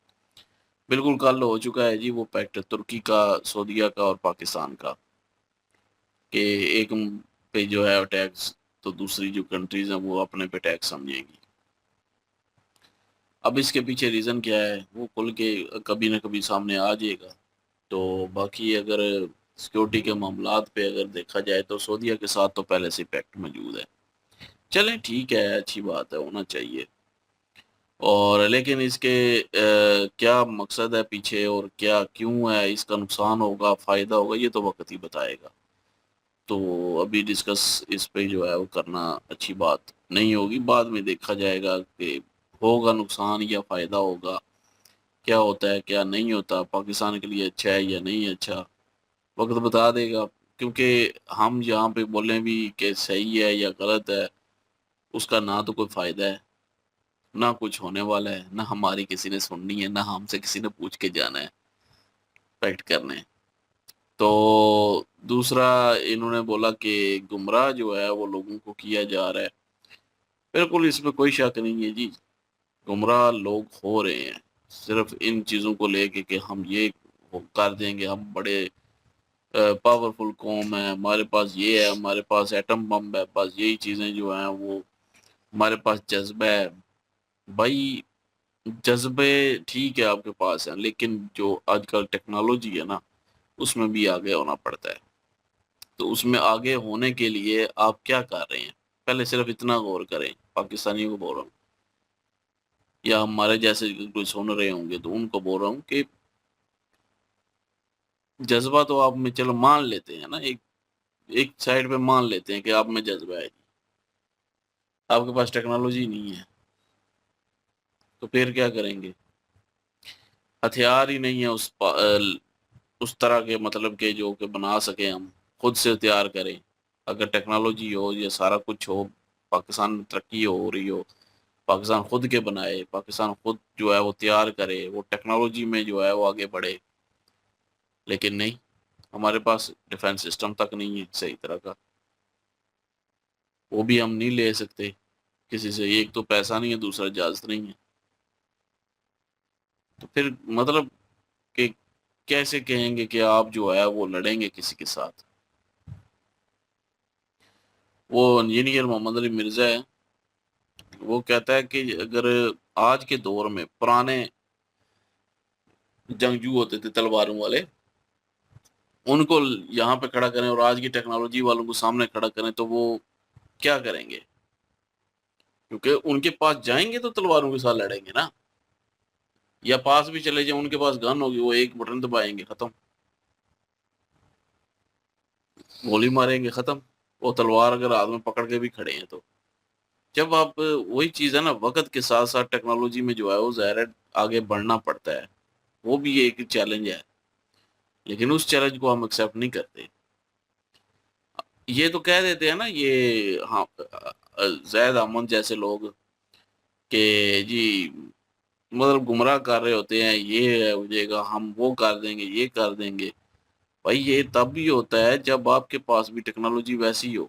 बिल्कुल कल हो चुका है जी वो पैक्ट, तुर्की का, सऊदीया का और पाकिस्तान का, कि एक पे जो है टैक्स तो दूसरी जो कंट्रीज हैं वो अपने पे टैक्स समझेंगी। अब इसके पीछे रीज़न क्या है वो खुल के कभी ना कभी सामने आ जाएगा। तो बाकी अगर सिक्योरिटी के मामलात पे अगर देखा जाए तो सऊदीया के साथ तो पहले से पैक्ट मौजूद है। चलें ठीक है, अच्छी बात है, होना चाहिए। और लेकिन इसके क्या मकसद है पीछे और क्या क्यों है, इसका नुकसान होगा फ़ायदा होगा ये तो वक्त ही बताएगा। तो अभी डिस्कस इस पे जो है वो करना अच्छी बात नहीं होगी, बाद में देखा जाएगा कि होगा नुकसान या फ़ायदा होगा, क्या होता है क्या नहीं होता, पाकिस्तान के लिए अच्छा है या नहीं अच्छा, वक्त बता देगा। क्योंकि हम यहाँ पे बोलें भी कि सही है या गलत है, उसका ना तो कोई फ़ायदा है ना कुछ होने वाला है, ना हमारी किसी ने सुननी है, ना हमसे किसी ने पूछ के जाना है फैक्ट करने। तो दूसरा इन्होंने बोला कि गुमराह जो है वो लोगों को किया जा रहा है, बिल्कुल इसमें कोई शक नहीं है जी, गुमराह लोग हो रहे हैं सिर्फ इन चीज़ों को लेके कि हम ये कर देंगे, हम बड़े पावरफुल कौम है, हमारे पास ये है, हमारे पास एटम बम है, बस यही चीज़ें जो हैं वो, हमारे पास जज्बा है। भाई जज्बे ठीक है आपके पास है, लेकिन जो आजकल टेक्नोलॉजी है ना, उसमें भी आगे होना पड़ता है। तो उसमें आगे होने के लिए आप क्या कर रहे हैं, पहले सिर्फ इतना गौर करें, पाकिस्तानियों को बोल रहा हूँ या हमारे जैसे कोई सुन रहे होंगे तो उनको बोल रहा हूँ कि जज्बा तो आप में चलो मान लेते हैं ना, एक एक साइड पे मान लेते हैं कि आप में जज्बा है, आपके पास टेक्नोलॉजी नहीं है, तो फिर क्या करेंगे? हथियार ही नहीं है उस तरह के, मतलब के जो कि बना सके, हम खुद से तैयार करें। अगर टेक्नोलॉजी हो, ये सारा कुछ हो, पाकिस्तान में तरक्की हो रही हो, पाकिस्तान खुद के बनाए, पाकिस्तान खुद जो है वो तैयार करे, वो टेक्नोलॉजी में जो है वो आगे बढ़े, लेकिन नहीं, हमारे पास डिफेंस सिस्टम तक नहीं है सही तरह का, वो भी हम नहीं ले सकते किसी से। एक तो पैसा नहीं है, दूसरा इजाज़त नहीं है। तो फिर मतलब कि कैसे कहेंगे कि आप जो है वो लड़ेंगे किसी के साथ? वो इंजीनियर मोहम्मद अली मिर्जा है, वो कहता है कि अगर आज के दौर में पुराने जंगजू होते थे तलवारों वाले, उनको यहाँ पे खड़ा करें और आज की टेक्नोलॉजी वालों को सामने खड़ा करें तो वो क्या करेंगे? क्योंकि उनके पास जाएंगे तो तलवारों के साथ लड़ेंगे ना, या पास भी चले जाए उनके पास गन होगी, वो एक बटन दबाएंगे, खत्म, गोली मारेंगे, खत्म। वो तलवार अगर हाथ में पकड़ के भी खड़े हैं तो जब आप, वही चीज़ है ना, वक्त के साथ साथ टेक्नोलॉजी में जो है वो ज़ाहिर है आगे बढ़ना पड़ता है, वो भी एक चैलेंज है, लेकिन उस चैलेंज को हम एक्सेप्ट नहीं करते। ये तो कह देते हैं ना ये, हाँ, जैद अहमद जैसे लोग कि जी मतलब गुमराह कर रहे होते हैं, ये हो जाएगा, हम वो कर देंगे, ये कर देंगे। भाई ये तब भी होता है जब आपके पास भी टेक्नोलॉजी वैसी हो,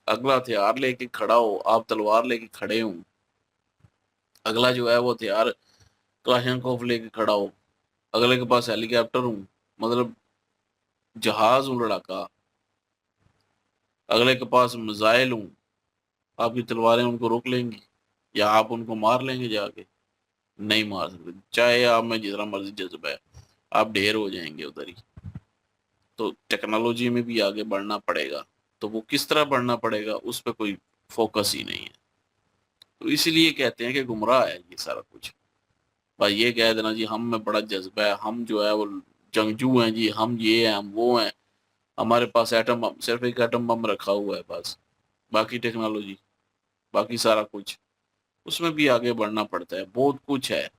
अगला हथियार लेके खड़ा हो, आप तलवार लेके खड़े हो, अगला जो है वो हथियार क्लाशनकोफ लेके खड़ा हो, अगले के पास हेलीकॉप्टर हूँ, मतलब जहाज हूँ लड़ाका, अगले के पास मिसाइल हूँ, आपकी तलवारें उनको रोक लेंगी या आप उनको मार लेंगे जाके? नहीं मार सकते, चाहे आप में जितना मर्जी जज्बा है, आप ढेर हो जाएंगे उधर ही। तो टेक्नोलॉजी में भी आगे बढ़ना पड़ेगा, तो वो किस तरह बढ़ना पड़ेगा उस पर कोई फोकस ही नहीं है। तो इसीलिए कहते हैं कि गुमराह है ये सारा कुछ। भाई ये कह देना जी हम में बड़ा जज्बा है, हम जो है वो जंगजू हैं जी, हम ये हैं, हम वो हैं, हमारे पास एटम बम, सिर्फ एक एटम बम रखा हुआ है बस, बाकी टेक्नोलॉजी, बाकी सारा कुछ, उसमें भी आगे बढ़ना पड़ता है, बहुत कुछ है।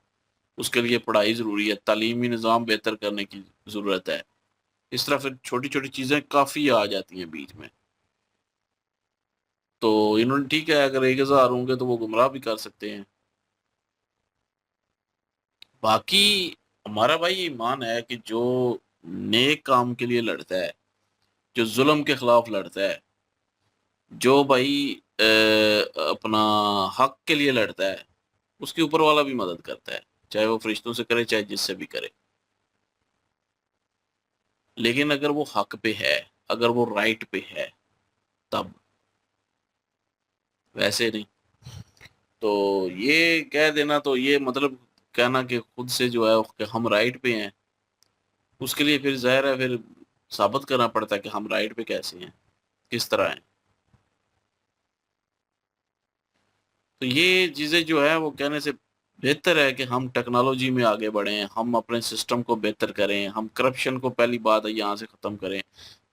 उसके लिए पढ़ाई ज़रूरी है, तालीमी निज़ाम बेहतर करने की ज़रूरत है। इस तरह फिर छोटी छोटी चीज़ें काफ़ी आ जाती हैं बीच में। तो इन्होंने ठीक है, अगर 1000 होंगे तो वो गुमराह भी कर सकते हैं। बाकी हमारा भाई ईमान है कि जो नेक काम के लिए लड़ता है, जो जुल्म के खिलाफ लड़ता है, जो भाई अपना हक के लिए लड़ता है, उसके ऊपर वाला भी मदद करता है, चाहे वो फरिश्तों से करे चाहे जिससे भी करे। लेकिन अगर वो हक पे है, अगर वो राइट पे है, तब, वैसे नहीं। तो ये कह देना, तो ये मतलब कहना कि खुद से जो है कि हम राइट पे हैं, उसके लिए फिर जाहिर है फिर साबित करना पड़ता है कि हम राइट पे कैसे हैं, किस तरह हैं। तो ये चीज़ें जो है वो कहने से बेहतर है कि हम टेक्नोलॉजी में आगे बढ़ें, हम अपने सिस्टम को बेहतर करें, हम करप्शन को पहली बात है यहाँ से ख़त्म करें।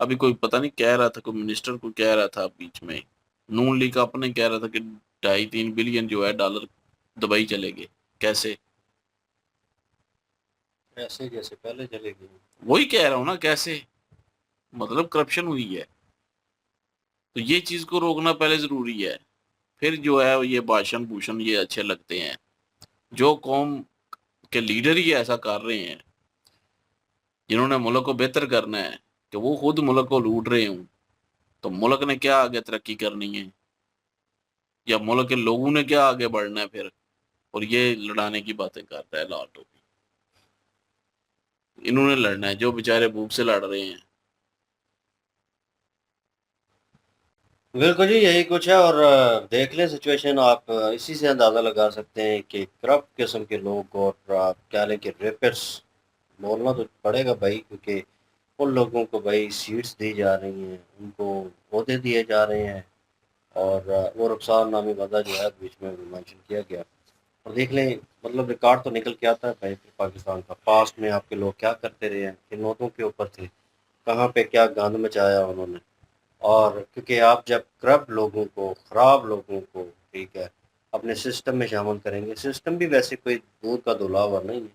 अभी कोई पता नहीं कह रहा था, कोई मिनिस्टर को कह रहा था बीच में, नून लीग अपने कह रहा था कि 2.5-3 बिलियन जो है डॉलर दुबई चले गए। कैसे? ऐसे जैसे पहले चलेगी। वही कह रहा हूँ ना, कैसे, मतलब करप्शन हुई है। तो ये चीज़ को रोकना पहले ज़रूरी है, फिर जो है ये भाषण भूषण ये अच्छे लगते हैं। जो कौम के लीडर ही ऐसा कर रहे हैं, जिन्होंने मुल्क को बेहतर करना है, कि वो खुद मुल्क को लूट रहे हूँ, तो मुल्क ने क्या आगे तरक्की करनी है, या मुल्क के लोगों ने क्या आगे बढ़ना है फिर? और ये लड़ाने की बातें करता है लाल टोपी। इन्होंने लड़ना है, जो बेचारे भूख से लड़ रहे हैं। बिल्कुल जी, यही कुछ है। और देख लें सिचुएशन, आप इसी से अंदाज़ा लगा सकते हैं कि करप्ट किस्म के लोग, और आप क्या लें कि रेपर्स बोलना तो पड़ेगा भाई, क्योंकि उन लोगों को भाई सीट्स दी जा रही हैं, उनको ओहदे दिए जा रहे हैं। और वो रुखसार नामी बंदा जो है बीच में मेंशन किया गया। और देख लें, मतलब रिकॉर्ड तो निकल के आता है भाई फिर पाकिस्तान का। पास्ट में आपके लोग क्या करते रहे हैं, किन नोटों के ऊपर थे, कहाँ पे क्या गंद मचाया उन्होंने। और क्योंकि आप जब करप्ट लोगों को, ख़राब लोगों को, ठीक है, अपने सिस्टम में शामिल करेंगे, सिस्टम भी वैसे कोई दूध का धुला हुआ नहीं है,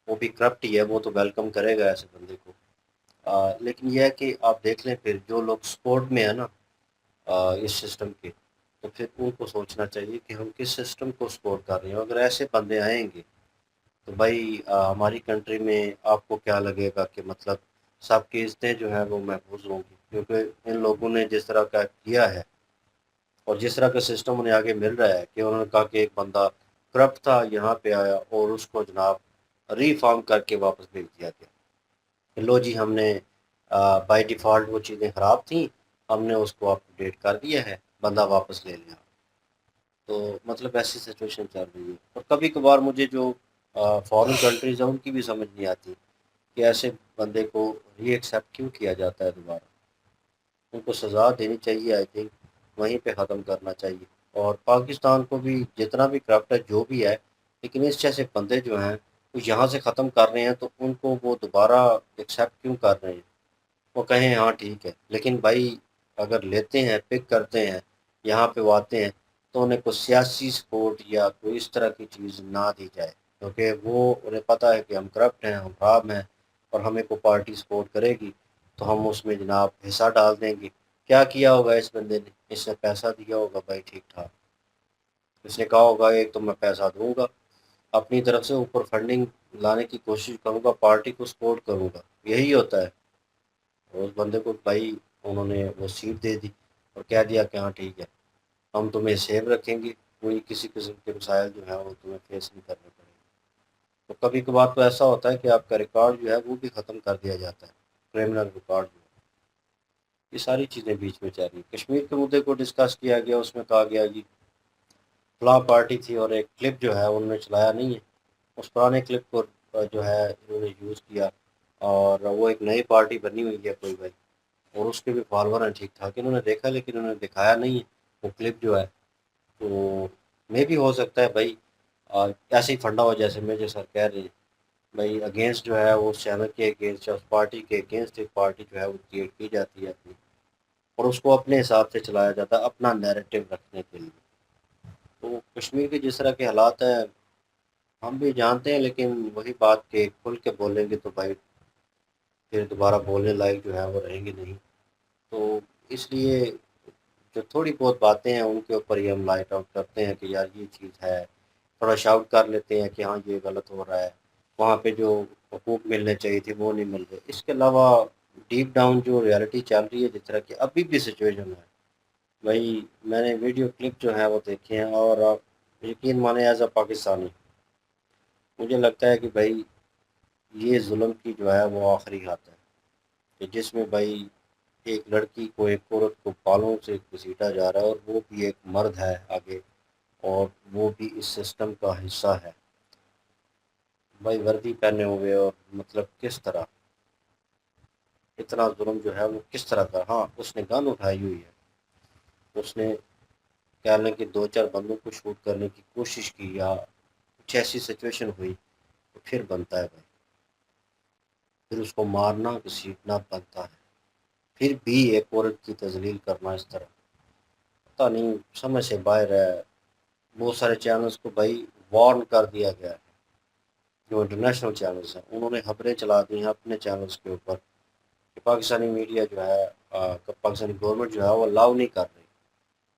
वो भी करप्ट ही है, वो तो वेलकम करेगा ऐसे बंदे को। लेकिन यह है कि आप देख लें फिर जो लोग सपोर्ट में है ना इस सिस्टम के, तो फिर उनको सोचना चाहिए कि हम किस सिस्टम को सपोर्ट कर रहे हैं। अगर ऐसे बंदे आएंगे तो भाई हमारी कंट्री में आपको क्या लगेगा कि मतलब सबकी इज़्ज़तें जो हैं वो महफूज होंगी, क्योंकि इन लोगों ने जिस तरह का किया है और जिस तरह का सिस्टम उन्हें आगे मिल रहा है कि उन्होंने कहा कि एक बंदा करप्ट था, यहाँ पे आया और उसको जनाब रीफॉर्म करके वापस भेज दिया गया कि लो जी, हमने बाय डिफ़ॉल्ट वो चीज़ें ख़राब थी, हमने उसको अपडेट कर दिया है, बंदा वापस ले लिया। तो मतलब ऐसी सिचुएशन चल रही है। और कभी कभार मुझे जो फॉरेन कंट्रीज़ हैं उनकी भी समझ नहीं आती कि ऐसे बंदे को री एक्सेप्ट क्यों किया जाता है दोबारा। उनको सज़ा देनी चाहिए, आई थिंक वहीं पे ख़त्म करना चाहिए। और पाकिस्तान को भी जितना भी करप्ट है जो भी है, लेकिन इस जैसे बंदे जो हैं वो यहाँ से ख़त्म कर रहे हैं, तो उनको वो दोबारा एक्सेप्ट क्यों कर रहे हैं। वो कहें हाँ ठीक है, लेकिन भाई अगर लेते हैं, पिक करते हैं, यहाँ पे वो आते हैं, तो उन्हें कोई सियासी सपोर्ट या कोई इस तरह की चीज़ ना दी जाए, क्योंकि वो उन्हें पता है कि हम करप्ट हैं, हम खराब हैं और हमें कोई पार्टी सपोर्ट करेगी तो हम उसमें जनाब हिस्सा डाल देंगे। क्या किया होगा इस बंदे ने, इसने पैसा दिया होगा भाई ठीक ठाक, इसने कहा होगा एक तो मैं पैसा दूंगा अपनी तरफ से, ऊपर फंडिंग लाने की कोशिश करूंगा, पार्टी को सपोर्ट करूंगा, यही होता है। और उस बंदे को भाई उन्होंने वो सीट दे दी और कह दिया कि हाँ ठीक है, हम तुम्हें सेव रखेंगे, कोई किसी किस्म के मसाइल जो है वो तुम्हें फेस नहीं करने पड़ेंगे। तो कभी कभार तो ऐसा होता है कि आपका रिकॉर्ड जो है वो भी ख़त्म कर दिया जाता है, क्रिमिनल रिकॉर्ड जो है। ये सारी चीज़ें बीच में चल रही हैं। कश्मीर के मुद्दे को डिस्कस किया गया, उसमें कहा गया कि फलां पार्टी थी और एक क्लिप जो है उन्होंने चलाया नहीं है, उस पुराने क्लिप को जो है इन्होंने यूज़ किया, और वो एक नई पार्टी बनी हुई है कोई भाई, और उसके भी फॉलोअर हैं ठीक ठाक, इन्होंने देखा लेकिन उन्होंने दिखाया नहीं है वो क्लिप जो है। तो मे भी हो सकता है भाई ऐसे ही फंडा हो जैसे मेजर सर कह रहे हैं भाई, अगेंस्ट जो है वो उस चैनल के अगेंस्ट या उस पार्टी के अगेंस्ट एक पार्टी जो है वो क्रिएट की जाती है अपनी, और उसको अपने हिसाब से चलाया जाता है अपना नैरेटिव रखने के लिए। तो कश्मीर के जिस तरह के हालात हैं हम भी जानते हैं, लेकिन वही बात के खुल के बोलेंगे तो भाई फिर दोबारा बोलने लायक जो है वो रहेंगे नहीं। तो इसलिए जो थोड़ी बहुत बातें हैं उनके ऊपर ही हम लाइट आउट करते हैं कि यार ये चीज़ है, थोड़ा शाउट कर लेते हैं कि हाँ ये गलत हो रहा है, वहाँ पे जो हकूक़ मिलने चाहिए थे वो नहीं मिल रहे। इसके अलावा डीप डाउन जो रियलिटी चल रही है, जिस तरह की अभी भी सिचुएशन है भाई, मैंने वीडियो क्लिप जो है वो देखे हैं, और आप यकीन माने एज अ पाकिस्तानी मुझे लगता है कि भाई ये जुल्म की जो है वो आखिरी हाथ है, कि जिसमें भाई एक लड़की को, एक औरत को बालों से घसीटा जा रहा है, और वो भी एक मर्द है आगे, और वो भी इस सिस्टम का हिस्सा है भाई, वर्दी पहने हुए। और मतलब किस तरह इतना जुल्म जो है वो किस तरह का। हाँ उसने गन उठाई हुई है, उसने क्या लें कि दो चार बंदों को शूट करने की कोशिश की या कुछ ऐसी सिचुएशन हुई तो फिर बनता है भाई, फिर उसको मारना घसीटना बनता है, फिर भी एक औरत की तजलील करना इस तरह, पता नहीं समझ से बाहर है। बहुत सारे चैनल्स को भाई वार्न कर दिया गया है, जो इंटरनेशनल चैनल्स हैं उन्होंने खबरें चला दी हैं अपने चैनल्स के ऊपर कि पाकिस्तानी मीडिया जो है पाकिस्तानी गवर्नमेंट जो है वो अलाउ नहीं कर रही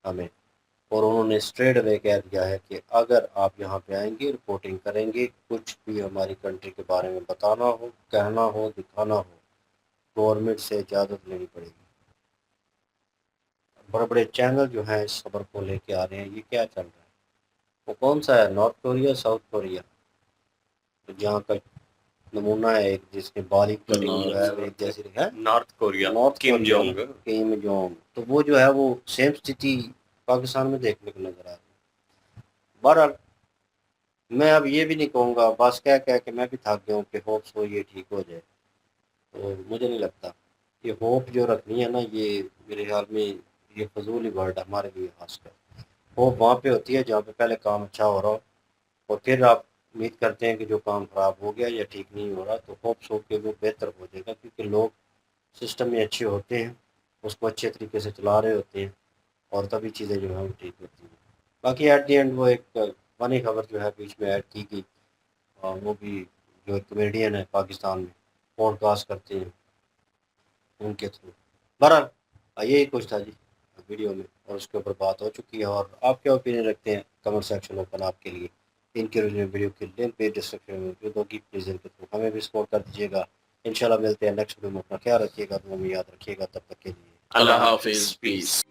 हमें। और उन्होंने स्ट्रेट अवे कह दिया है कि अगर आप यहाँ पे आएंगे, रिपोर्टिंग करेंगे, कुछ भी हमारी कंट्री के बारे में बताना हो, कहना हो, दिखाना हो, गवर्नमेंट से इजाज़त लेनी पड़ेगी। बड़े बड़े चैनल जो हैं इस खबर को लेके आ रहे हैं, ये क्या चल रहा है। वो कौन सा है, नॉर्थ कोरिया साउथ कोरिया? तो जहाँ का नमूना है एक, जिसके बाल ही कटिंग जो है वो एक जैसी है, नॉर्थ कोरिया, नॉर्थ किम कोरिया, जोंग। किम जोंग, तो वो जो है वो सेम स्थिति पाकिस्तान में देखने को नजर आ रही है। बहरहाल मैं अब ये भी नहीं कहूँगा, बस कह कह के मैं भी थक गया हूँ कि होप्स हो ये ठीक हो जाए, तो मुझे नहीं लगता ये होप जो रखनी है ना, ये मेरे ख्याल में ये फजूल ही वर्ड है हमारे लिए खासकर। होप वहाँ पे होती है जहाँ पे पहले काम अच्छा हो रहा हो, और फिर आप उम्मीद करते हैं कि जो काम ख़राब हो गया या ठीक नहीं हो रहा, तो होप्स हो के वो बेहतर हो जाएगा, क्योंकि लोग सिस्टम में अच्छे होते हैं, उसको अच्छे तरीके से चला रहे होते हैं, और तभी चीज़ें जो हैं वो ठीक होती हैं। बाकी एट दी एंड वो एक फनी खबर जो है बीच में ऐड की गई, और वो भी जो एक कमेडियन है पाकिस्तान में, पॉडकास्ट करते हैं, उनके थ्रू। बहरहाल यही कुछ था जी वीडियो में, और उसके ऊपर बात हो चुकी है। और आप क्या ओपिनियन रखते हैं, कमेंट सेक्शन ओपन आपके लिए। इनके ओरिजिनल वीडियो की लिंक पे डिस्क्रिप्शन में मौजूद होगी, प्लीज़ इनके थ्रू हमें भी सपोर्ट कर दीजिएगा। इंशाल्लाह मिलते हैं नेक्स्ट वीडियो में, अपना ख्याल रखिएगा, दुआ में याद रखिएगा, तब तक के लिए अल्लाह हाफिज, पीस।